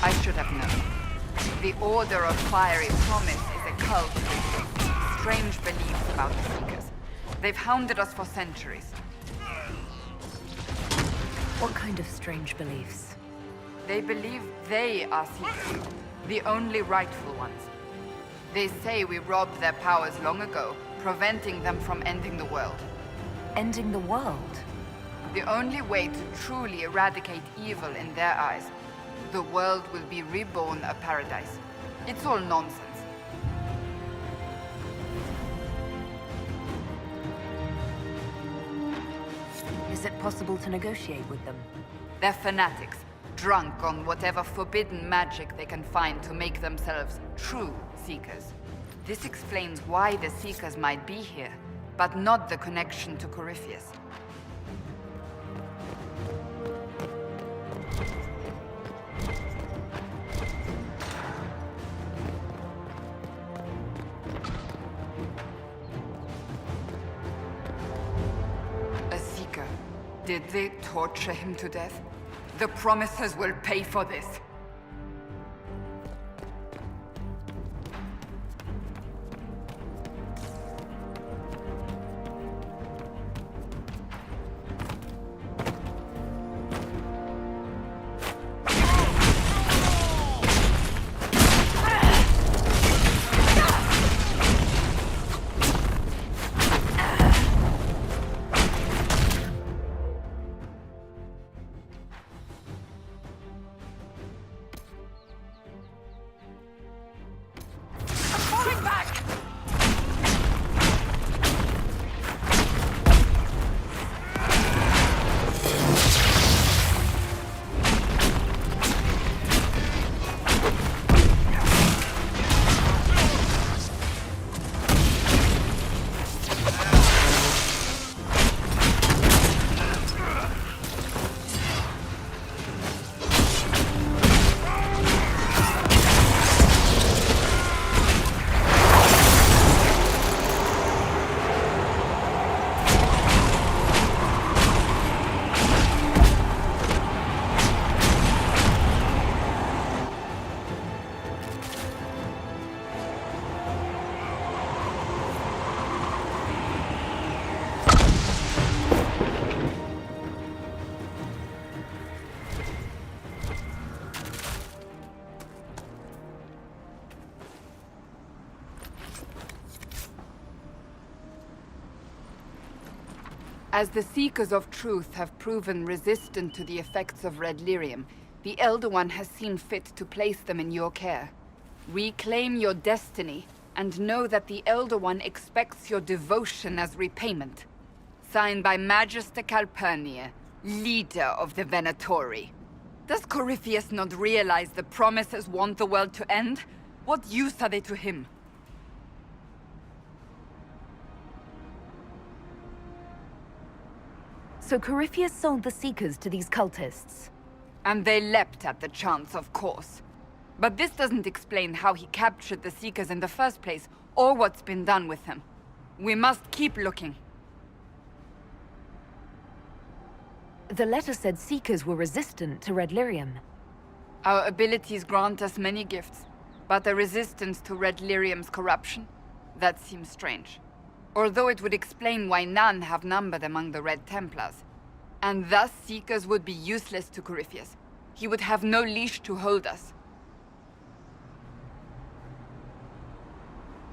I should have known. The Order of Fiery Promise is a cult with strange beliefs about the Seekers. They've hounded us for centuries. What kind of strange beliefs? They believe they are Seekers, the only rightful ones. They say we robbed their powers long ago, preventing them from ending the world. Ending the world? The only way to truly eradicate evil in their eyes, the world will be reborn a paradise. It's all nonsense. Is it possible to negotiate with them? They're fanatics, drunk on whatever forbidden magic they can find to make themselves true Seekers. This explains why the Seekers might be here, but not the connection to Corypheus. A Seeker. Did they torture him to death? The Promisers will pay for this. As the Seekers of Truth have proven resistant to the effects of red lyrium, the Elder One has seen fit to place them in your care. Reclaim your destiny, and know that the Elder One expects your devotion as repayment. Signed by Magister Calpurnia, leader of the Venatori. Does Corypheus not realize the Promisers want the world to end? What use are they to him? So Corypheus sold the Seekers to these cultists. And they leapt at the chance, of course. But this doesn't explain how he captured the Seekers in the first place, or what's been done with them. We must keep looking. The letter said Seekers were resistant to red lyrium. Our abilities grant us many gifts, but a resistance to red lyrium's corruption? That seems strange. Although it would explain why none have numbered among the Red Templars. And thus Seekers would be useless to Corypheus. He would have no leash to hold us.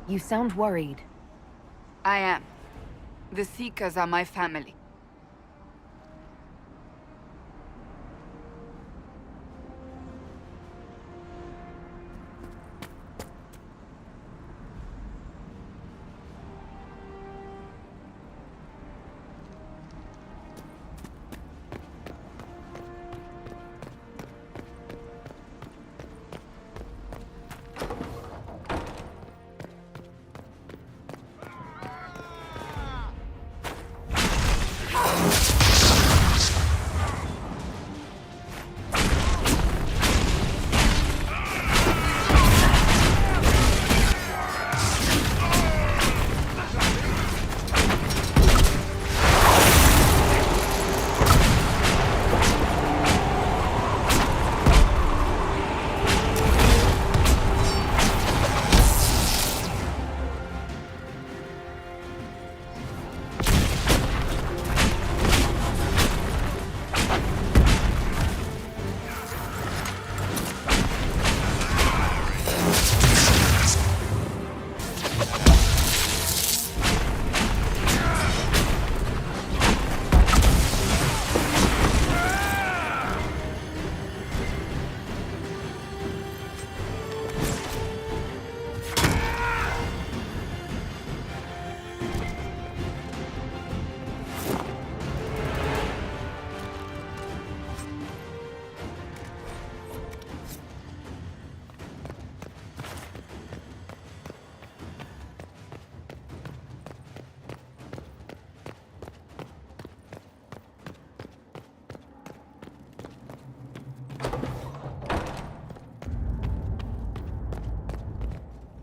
You sound worried. I am. The Seekers are my family.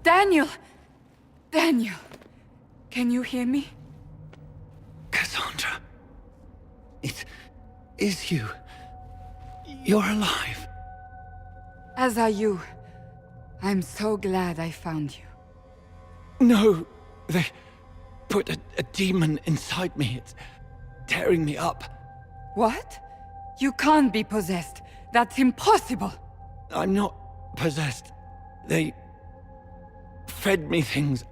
Daniel! Daniel! Can you hear me? Cassandra. It is you. You're alive. As are you. I'm so glad I found you. No, they put a demon inside me. It's tearing me up. What? You can't be possessed. That's impossible. I'm not possessed. They fed me things.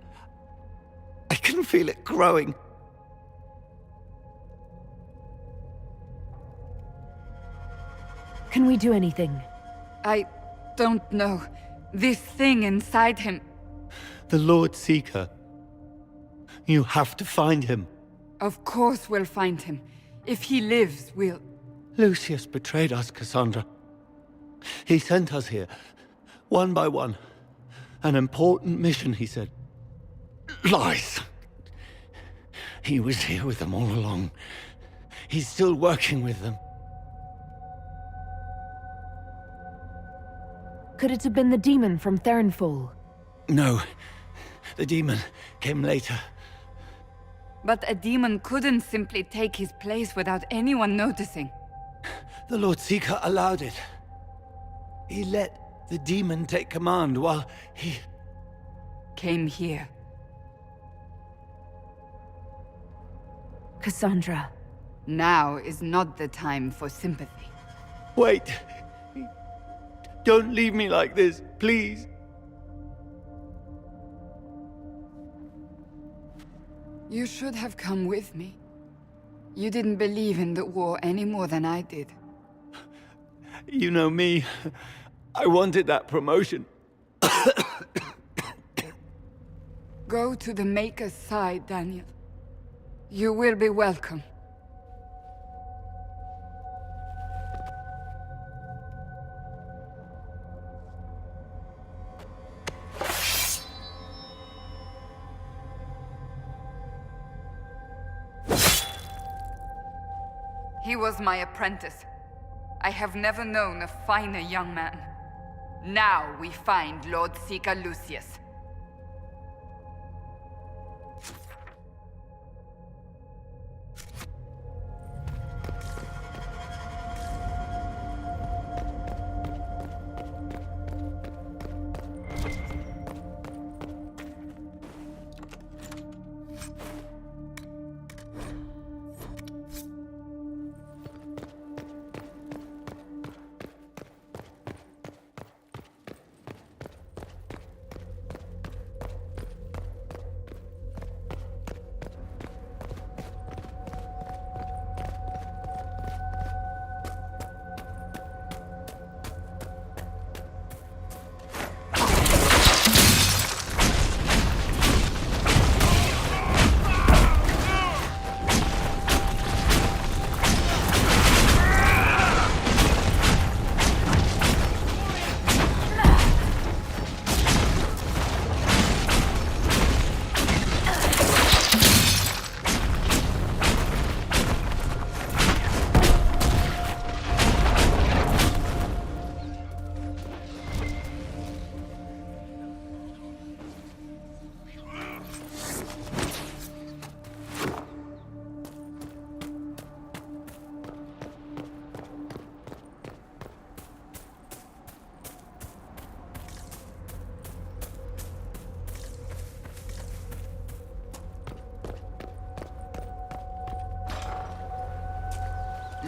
I can feel it growing. Can we do anything? I don't know. This thing inside him. The Lord Seeker. You have to find him. Of course we'll find him. If he lives, we'll... Lucius betrayed us, Cassandra. He sent us here, one by one. An important mission, he said. Lies! He was here with them all along. He's still working with them. Could it have been the demon from Therenfall? No. The demon came later. But a demon couldn't simply take his place without anyone noticing. The Lord Seeker allowed it. He let the demon take command while he... came here. Cassandra. Now is not the time for sympathy. Wait. Don't leave me like this, please. You should have come with me. You didn't believe in the war any more than I did. You know me. I wanted that promotion. Go to the Maker's side, Daniel. You will be welcome. He was my apprentice. I have never known a finer young man. Now we find Lord Seeker Lucius.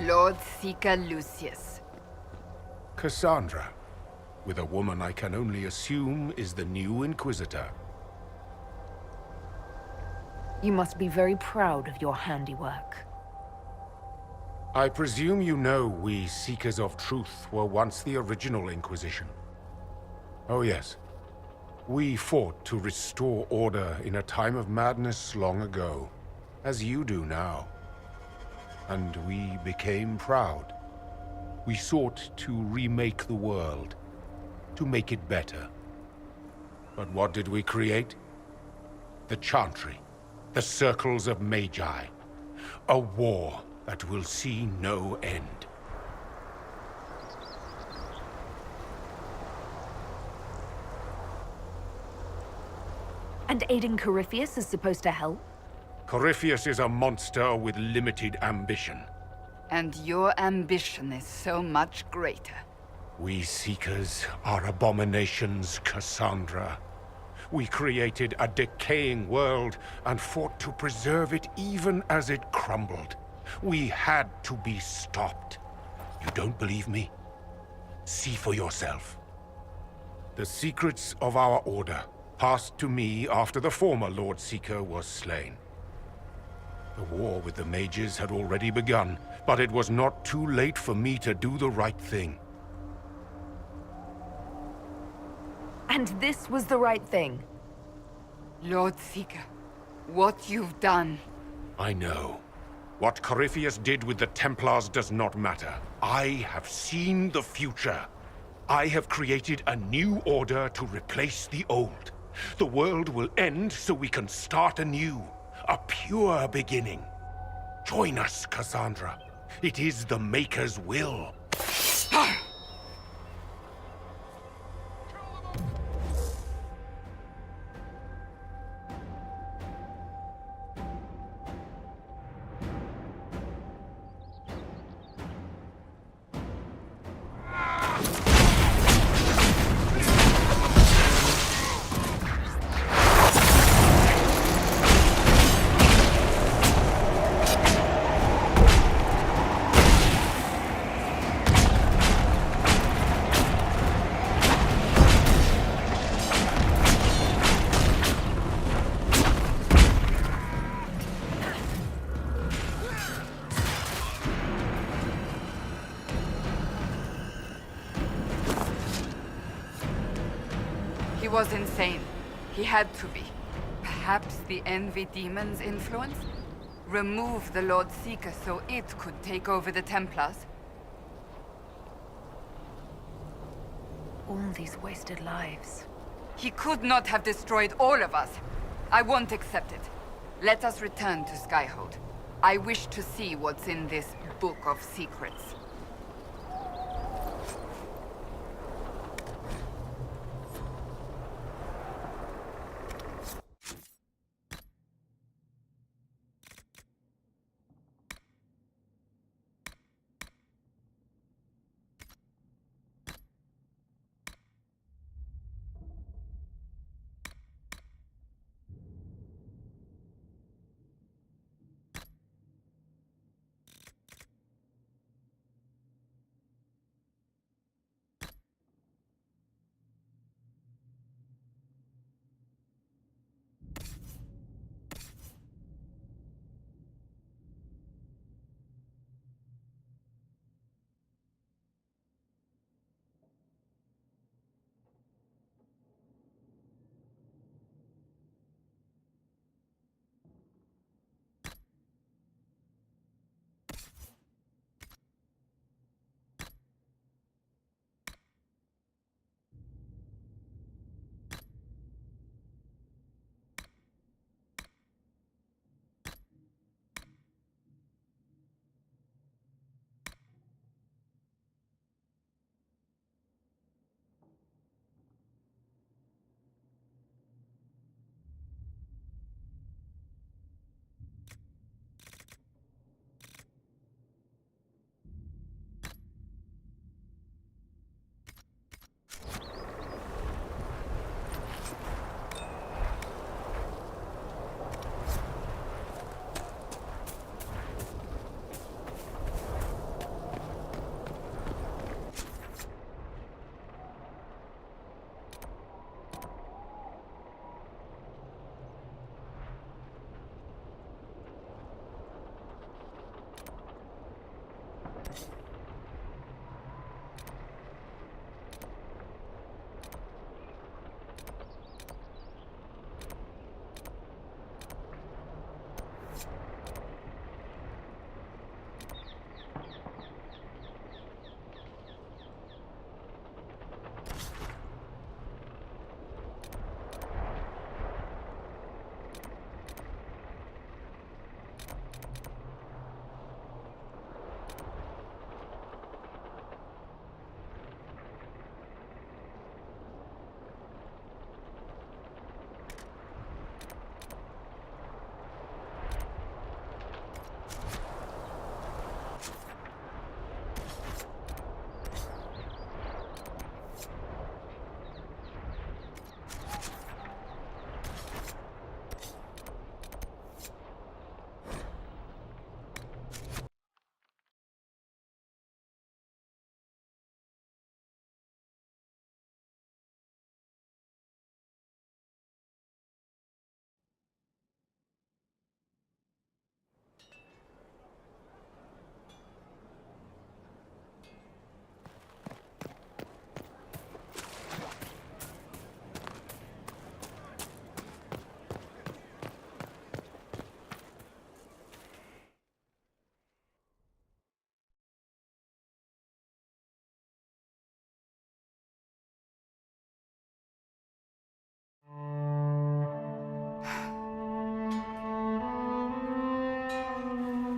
Lord Seeker Lucius. Cassandra, with a woman I can only assume is the new Inquisitor. You must be very proud of your handiwork. I presume you know we Seekers of Truth were once the original Inquisition. Oh yes. We fought to restore order in a time of madness long ago, as you do now. And we became proud. We sought to remake the world, to make it better. But what did we create? The Chantry, the Circles of Magi. A war that will see no end. And aiding Corypheus is supposed to help? Corypheus is a monster with limited ambition. And your ambition is so much greater. We Seekers are abominations, Cassandra. We created a decaying world and fought to preserve it even as it crumbled. We had to be stopped. You don't believe me? See for yourself. The secrets of our order passed to me after the former Lord Seeker was slain. The war with the mages had already begun, but it was not too late for me to do the right thing. And this was the right thing. Lord Seeker, what you've done... I know. What Corypheus did with the Templars does not matter. I have seen the future. I have created a new order to replace the old. The world will end so we can start anew. A pure beginning. Join us, Cassandra. It is the Maker's will. He was insane. He had to be. Perhaps the Envy Demon's influence? Remove the Lord Seeker so it could take over the Templars? All these wasted lives. He could not have destroyed all of us. I won't accept it. Let us return to Skyhold. I wish to see what's in this Book of Secrets.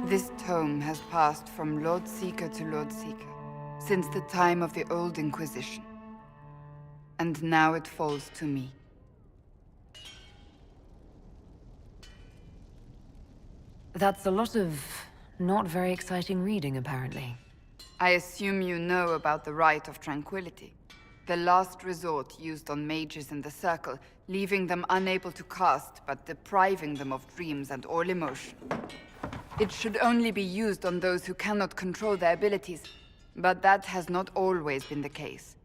This tome has passed from Lord Seeker to Lord Seeker since the time of the Old Inquisition. And now it falls to me. That's a lot of not very exciting reading, apparently. I assume you know about the Rite of Tranquility. The last resort used on mages in the Circle, leaving them unable to cast, but depriving them of dreams and all emotion. It should only be used on those who cannot control their abilities, but that has not always been the case.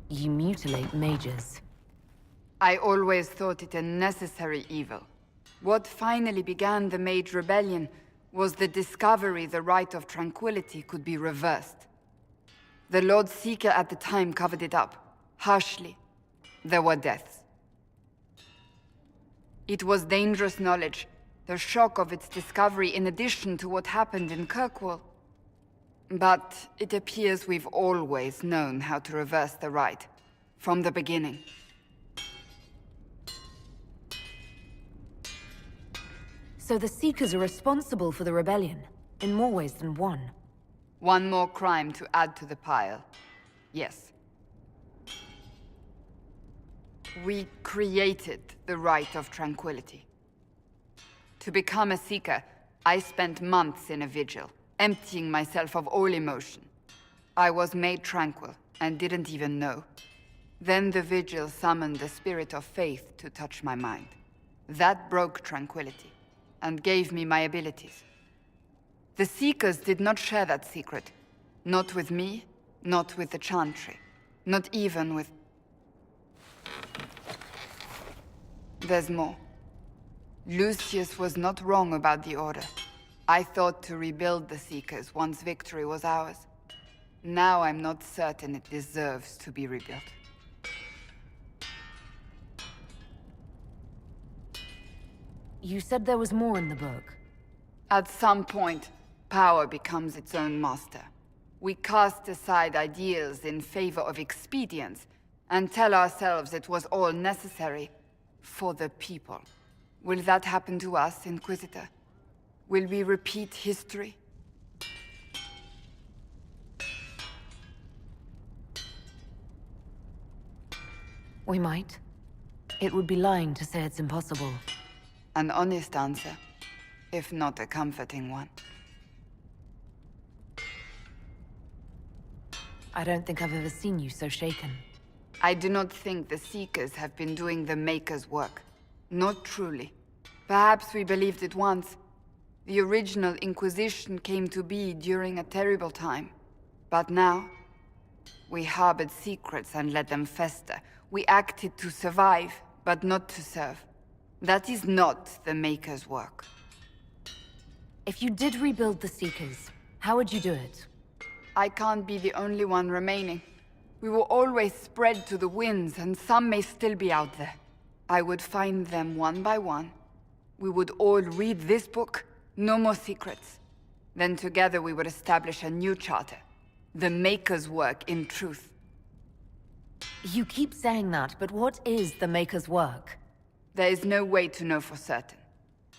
You mutilate mages. I always thought it a necessary evil. What finally began the Mage Rebellion was the discovery the Rite of Tranquility could be reversed. The Lord Seeker at the time covered it up, harshly. There were deaths. It was dangerous knowledge, the shock of its discovery in addition to what happened in Kirkwall. But it appears we've always known how to reverse the Rite, from the beginning. So the Seekers are responsible for the rebellion, in more ways than one. One more crime to add to the pile. Yes. We created the Rite of Tranquility. To become a Seeker, I spent months in a vigil, emptying myself of all emotion. I was made tranquil, and didn't even know. Then the vigil summoned the spirit of faith to touch my mind. That broke tranquility, and gave me my abilities. The Seekers did not share that secret. Not with me, not with the Chantry, not even with... There's more. Lucius was not wrong about the Order. I thought to rebuild the Seekers once victory was ours. Now I'm not certain it deserves to be rebuilt. You said there was more in the book. At some point, power becomes its own master. We cast aside ideals in favor of expedience, and tell ourselves it was all necessary for the people. Will that happen to us, Inquisitor? Will we repeat history? We might. It would be lying to say it's impossible. An honest answer, if not a comforting one. I don't think I've ever seen you so shaken. I do not think the Seekers have been doing the Maker's work. Not truly. Perhaps we believed it once. The original Inquisition came to be during a terrible time. But now, we harbored secrets and let them fester. We acted to survive, but not to serve. That is not the Maker's work. If you did rebuild the Seekers, how would you do it? I can't be the only one remaining. We will always spread to the winds, and some may still be out there. I would find them one by one. We would all read this book, no more secrets. Then together we would establish a new charter. The Maker's work in truth. You keep saying that, but what is the Maker's work? There is no way to know for certain.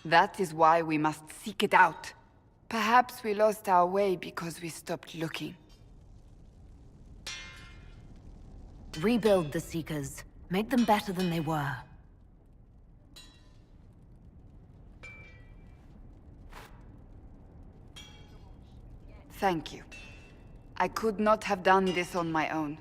That is why we must seek it out. Perhaps we lost our way because we stopped looking. Rebuild the Seekers. Make them better than they were. Thank you. I could not have done this on my own.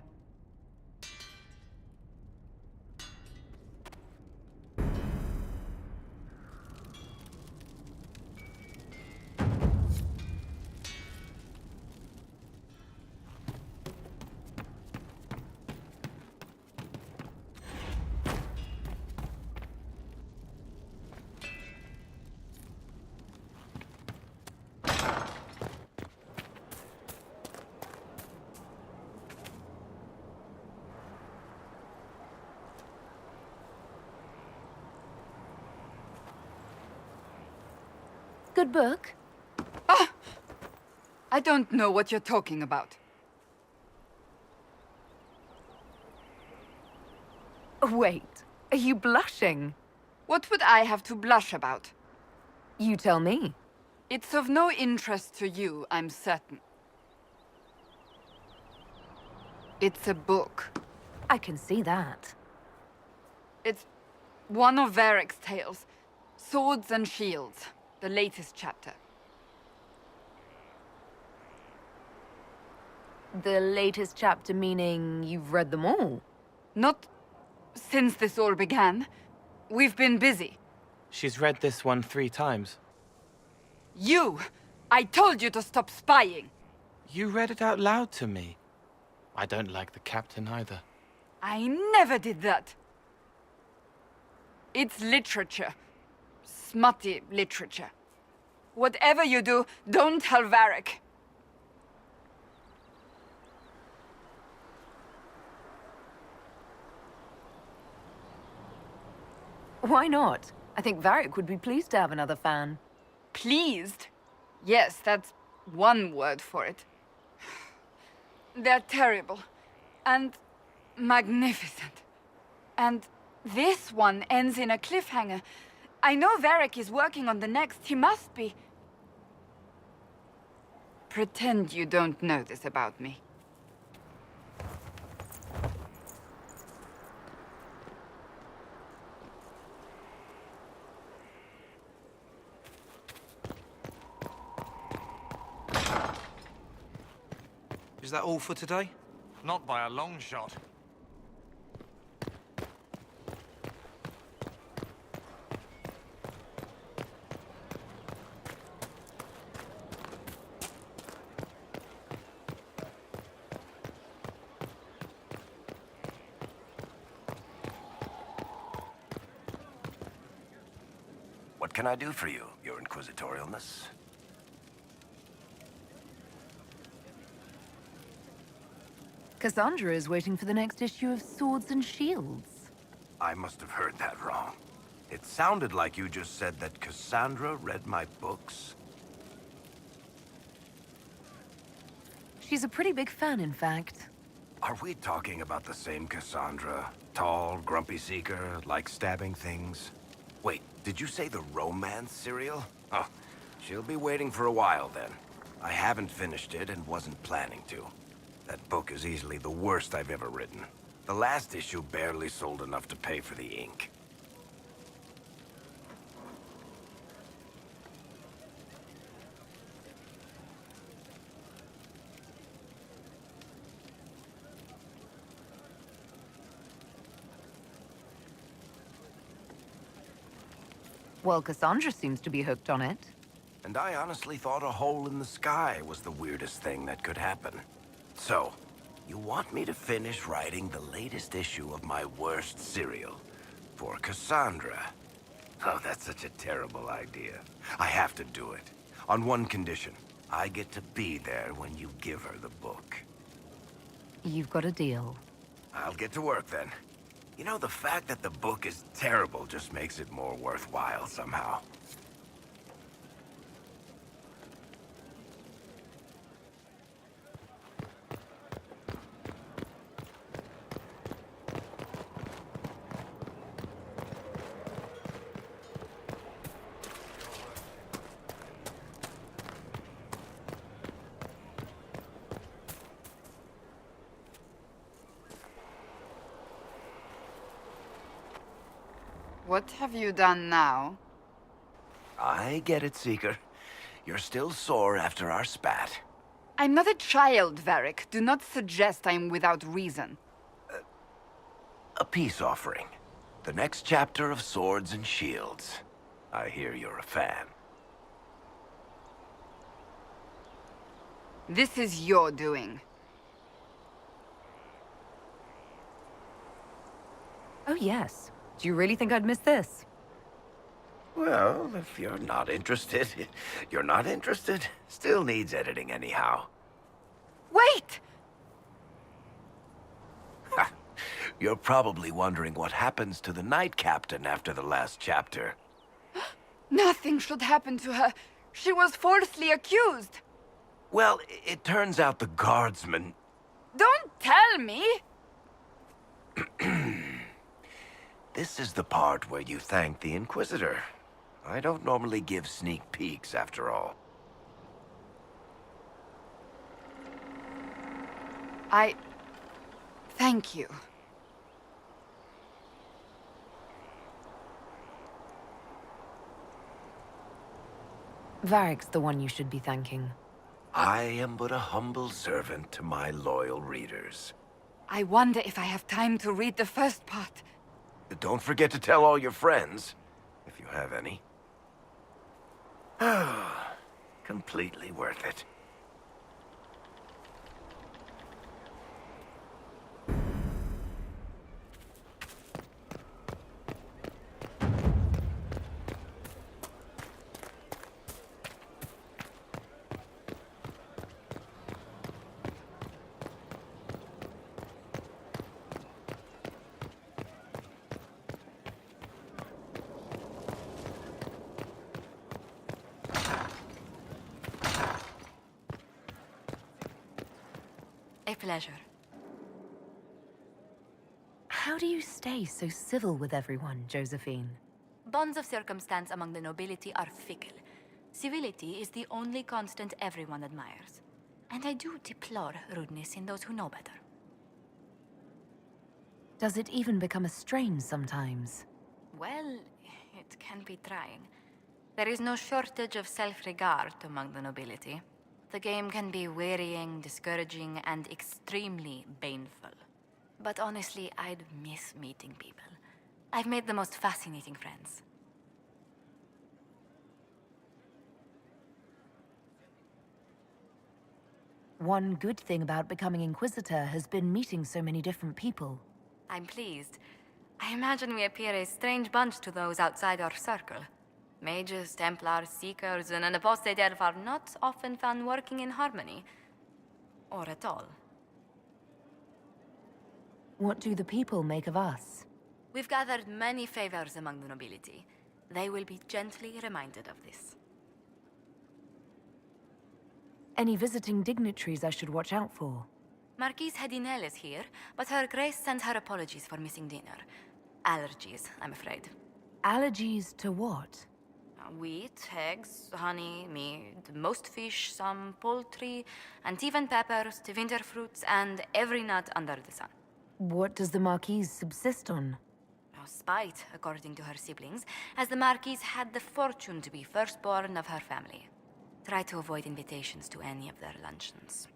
Good book. Ah! I don't know what you're talking about. Wait. Are you blushing? What would I have to blush about? You tell me. It's of no interest to you, I'm certain. It's a book. I can see that. It's one of Varric's tales. Swords and Shields, the latest chapter. The latest chapter meaning you've read them all? Not since this all began. We've been busy. She's read this one 3 times. You! I told you to stop spying! You read it out loud to me. I don't like the captain either. I never did that. It's literature. Smutty literature. Whatever you do, don't tell Varric. Why not? I think Varric would be pleased to have another fan. Pleased? Yes, that's one word for it. They're terrible. And magnificent. And this one ends in a cliffhanger. I know Varric is working on the next. He must be. Pretend you don't know this about me. Is that all for today? Not by a long shot. What can I do for you, your inquisitorialness? Cassandra is waiting for the next issue of Swords and Shields. I must have heard that wrong. It sounded like you just said that Cassandra read my books. She's a pretty big fan, in fact. Are we talking about the same Cassandra? Tall, grumpy seeker, like stabbing things? Wait, did you say the romance serial? Oh, she'll be waiting for a while then. I haven't finished it and wasn't planning to. That book is easily the worst I've ever written. The last issue barely sold enough to pay for the ink. Well, Cassandra seems to be hooked on it. And I honestly thought a hole in the sky was the weirdest thing that could happen. So, you want me to finish writing the latest issue of my worst serial for Cassandra? Oh, that's such a terrible idea. I have to do it. On one condition. I get to be there when you give her the book. You've got a deal. I'll get to work then. You know, the fact that the book is terrible just makes it more worthwhile somehow. What have you done now? I get it, Seeker. You're still sore after our spat. I'm not a child, Varric. Do not suggest I'm without reason. A peace offering. The next chapter of Swords and Shields. I hear you're a fan. This is your doing. Oh, yes. Do you really think I'd miss this? Well, if you're not interested, you're not interested. Still needs editing anyhow. Wait! You're probably wondering what happens to the Knight Captain after the last chapter. Nothing should happen to her. She was falsely accused. Well, it turns out the guardsmen... Don't tell me! This is the part where you thank the Inquisitor. I don't normally give sneak peeks, after all. Thank you. Varric's the one you should be thanking. I am but a humble servant to my loyal readers. I wonder if I have time to read the first part. Don't forget to tell all your friends, if you have any. Completely worth it. A pleasure. How do you stay so civil with everyone, Josephine? Bonds of circumstance among the nobility are fickle. Civility is the only constant everyone admires. And I do deplore rudeness in those who know better. Does it even become a strain sometimes? Well, it can be trying. There is no shortage of self-regard among the nobility. The game can be wearying, discouraging, and extremely baneful. But honestly, I'd miss meeting people. I've made the most fascinating friends. One good thing about becoming Inquisitor has been meeting so many different people. I'm pleased. I imagine we appear a strange bunch to those outside our circle. Mages, Templars, Seekers, and an apostate elf are not often found working in harmony. Or at all. What do the people make of us? We've gathered many favors among the nobility. They will be gently reminded of this. Any visiting dignitaries I should watch out for? Marquise Hedinel is here, but Her Grace sends her apologies for missing dinner. Allergies, I'm afraid. Allergies to what? Wheat, eggs, honey, meat, most fish, some poultry, and even peppers, to winter fruits, and every nut under the sun. What does the Marquise subsist on? Spite, according to her siblings, as the Marquise had the fortune to be firstborn of her family. Try to avoid invitations to any of their luncheons.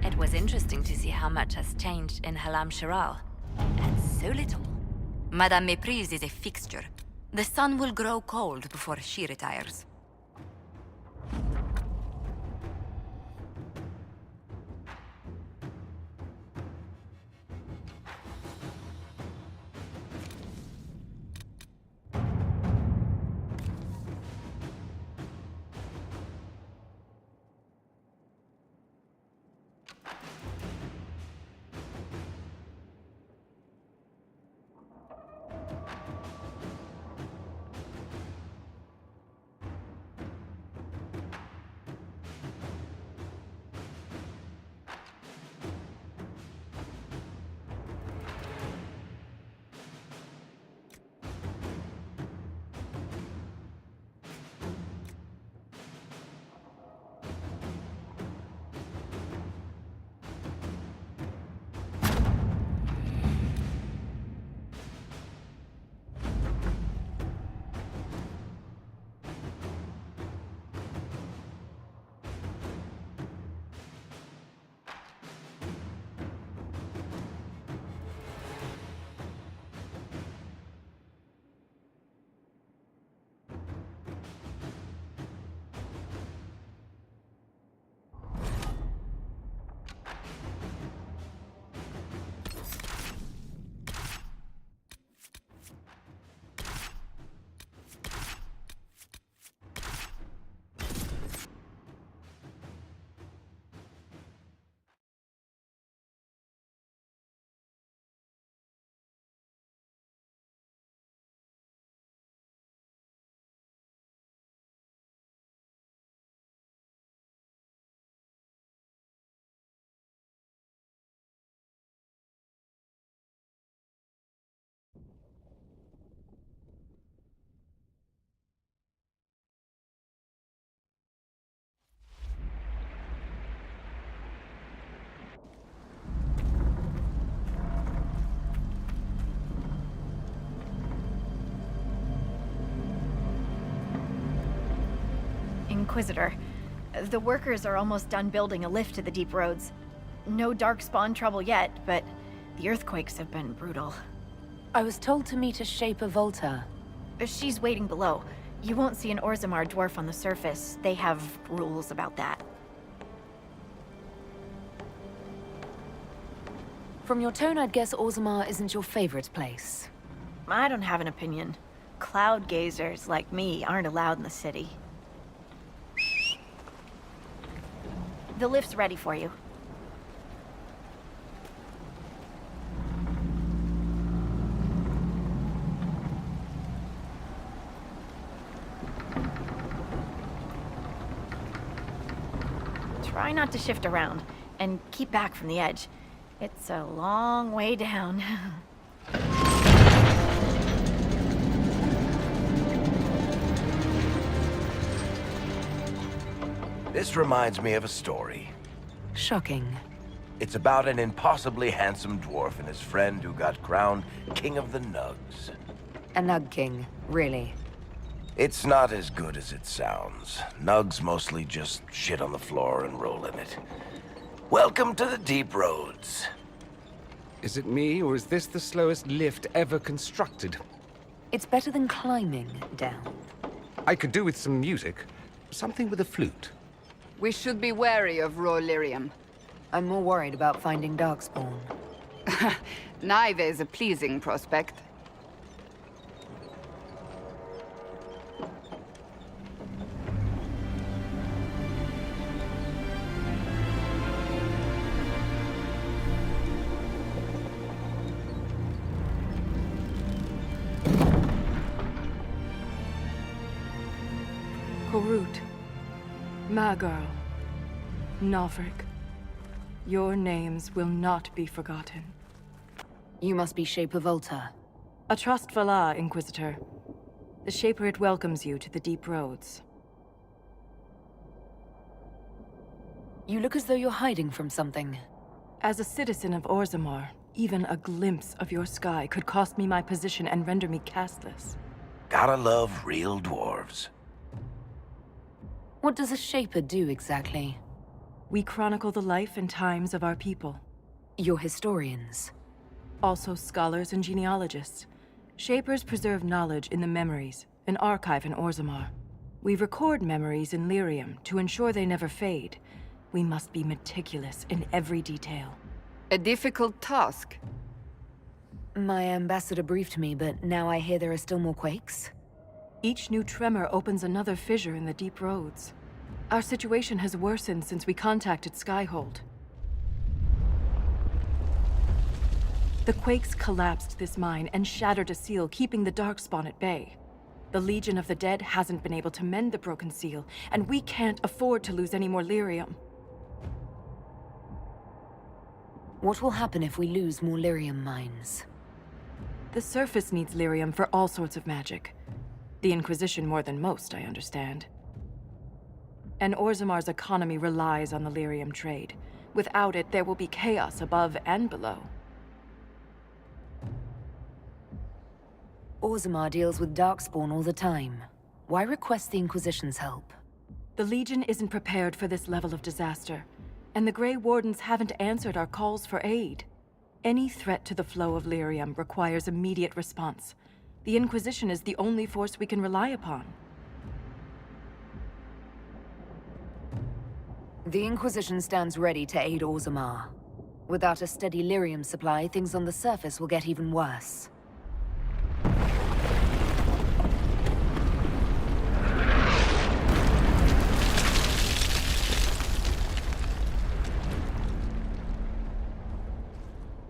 It was interesting to see how much has changed in Halam Shiral. And so little. Madame Méprise is a fixture. The sun will grow cold before she retires. Inquisitor. The workers are almost done building a lift to the deep roads. No darkspawn trouble yet, but the earthquakes have been brutal. I was told to meet a Shaper Volta. She's waiting below. You won't see an Orzammar dwarf on the surface. They have rules about that. From your tone, I'd guess Orzammar isn't your favorite place. I don't have an opinion. Cloud gazers like me aren't allowed in the city. The lift's ready for you. Try not to shift around, and keep back from the edge. It's a long way down. This reminds me of a story. Shocking. It's about an impossibly handsome dwarf and his friend who got crowned King of the Nugs. A Nug King, really. It's not as good as it sounds. Nugs mostly just shit on the floor and roll in it. Welcome to the deep roads. Is it me, or is this the slowest lift ever constructed? It's better than climbing down. I could do with some music. Something with a flute. We should be wary of raw lyrium. I'm more worried about finding Darkspawn. Neither is a pleasing prospect. Korut, my girl, Navrik, your names will not be forgotten. You must be Shaper Volta. A trust Valar, Inquisitor. The Shaperate welcomes you to the deep roads. You look as though you're hiding from something. As a citizen of Orzammar, even a glimpse of your sky could cost me my position and render me castless. Gotta love real dwarves. What does a Shaper do exactly? We chronicle the life and times of our people. You're historians. Also scholars and genealogists. Shapers preserve knowledge in the memories, an archive in Orzammar. We record memories in Lyrium to ensure they never fade. We must be meticulous in every detail. A difficult task. My ambassador briefed me, but now I hear there are still more quakes? Each new tremor opens another fissure in the deep roads. Our situation has worsened since we contacted Skyhold. The quakes collapsed this mine and shattered a seal, keeping the Darkspawn at bay. The Legion of the Dead hasn't been able to mend the broken seal, and we can't afford to lose any more lyrium. What will happen if we lose more lyrium mines? The surface needs lyrium for all sorts of magic. The Inquisition more than most, I understand. And Orzammar's economy relies on the lyrium trade. Without it, there will be chaos above and below. Orzammar deals with Darkspawn all the time. Why request the Inquisition's help? The Legion isn't prepared for this level of disaster, and the Grey Wardens haven't answered our calls for aid. Any threat to the flow of lyrium requires immediate response. The Inquisition is the only force we can rely upon. The Inquisition stands ready to aid Orzammar. Without a steady lyrium supply, things on the surface will get even worse.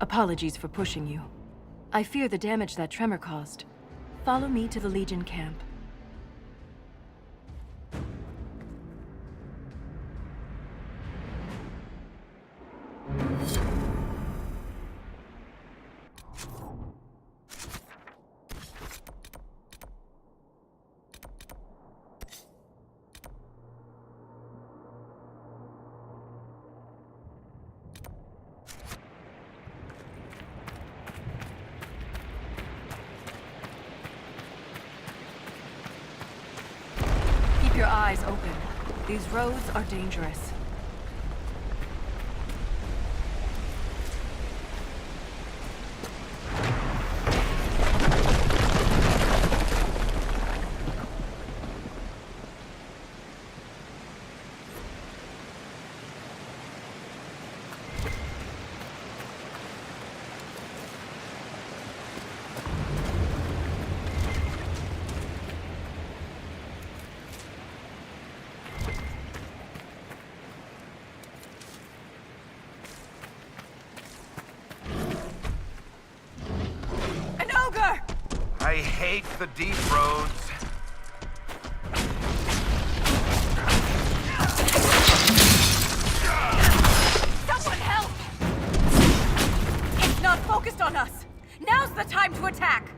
Apologies for pushing you. I fear the damage that tremor caused. Follow me to the Legion camp. Keep your eyes open. These roads are dangerous. I hate the deep roads. Someone help! It's not focused on us. Now's the time to attack.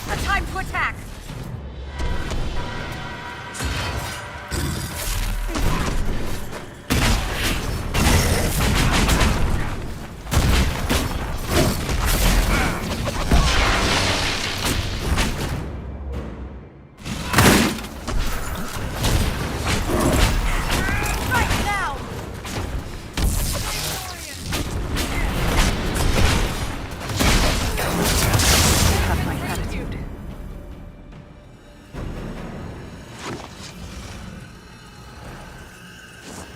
Now's the time to attack!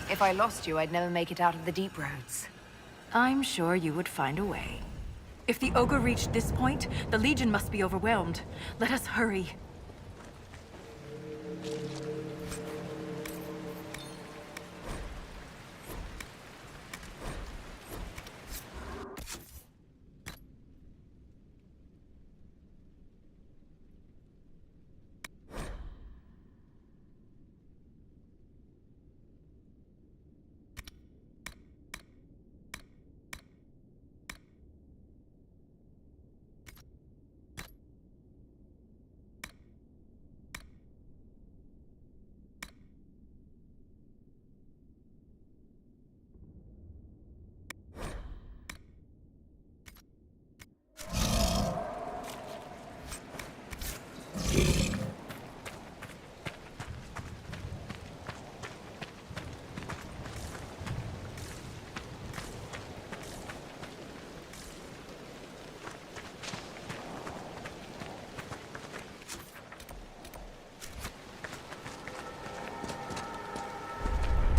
If I lost you, I'd never make it out of the deep roads. I'm sure you would find a way. If the ogre reached this point, the Legion must be overwhelmed. Let us hurry.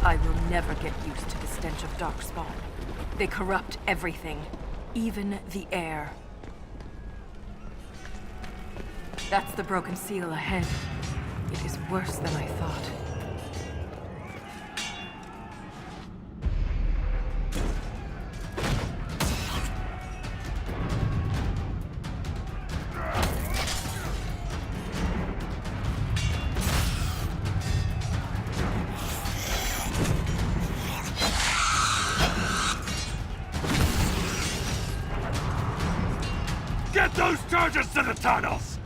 I will never get used to the stench of Darkspawn. They corrupt everything, even the air. That's the broken seal ahead. It is worse than I thought. Get those charges to the tunnels!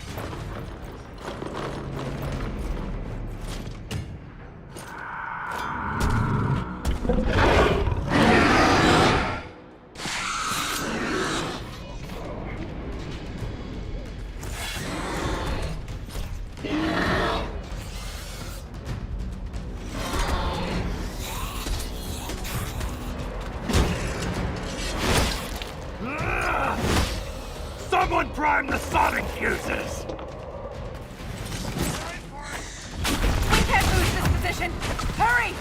Someone prime the sonic fuses! We can't lose this position! Hurry!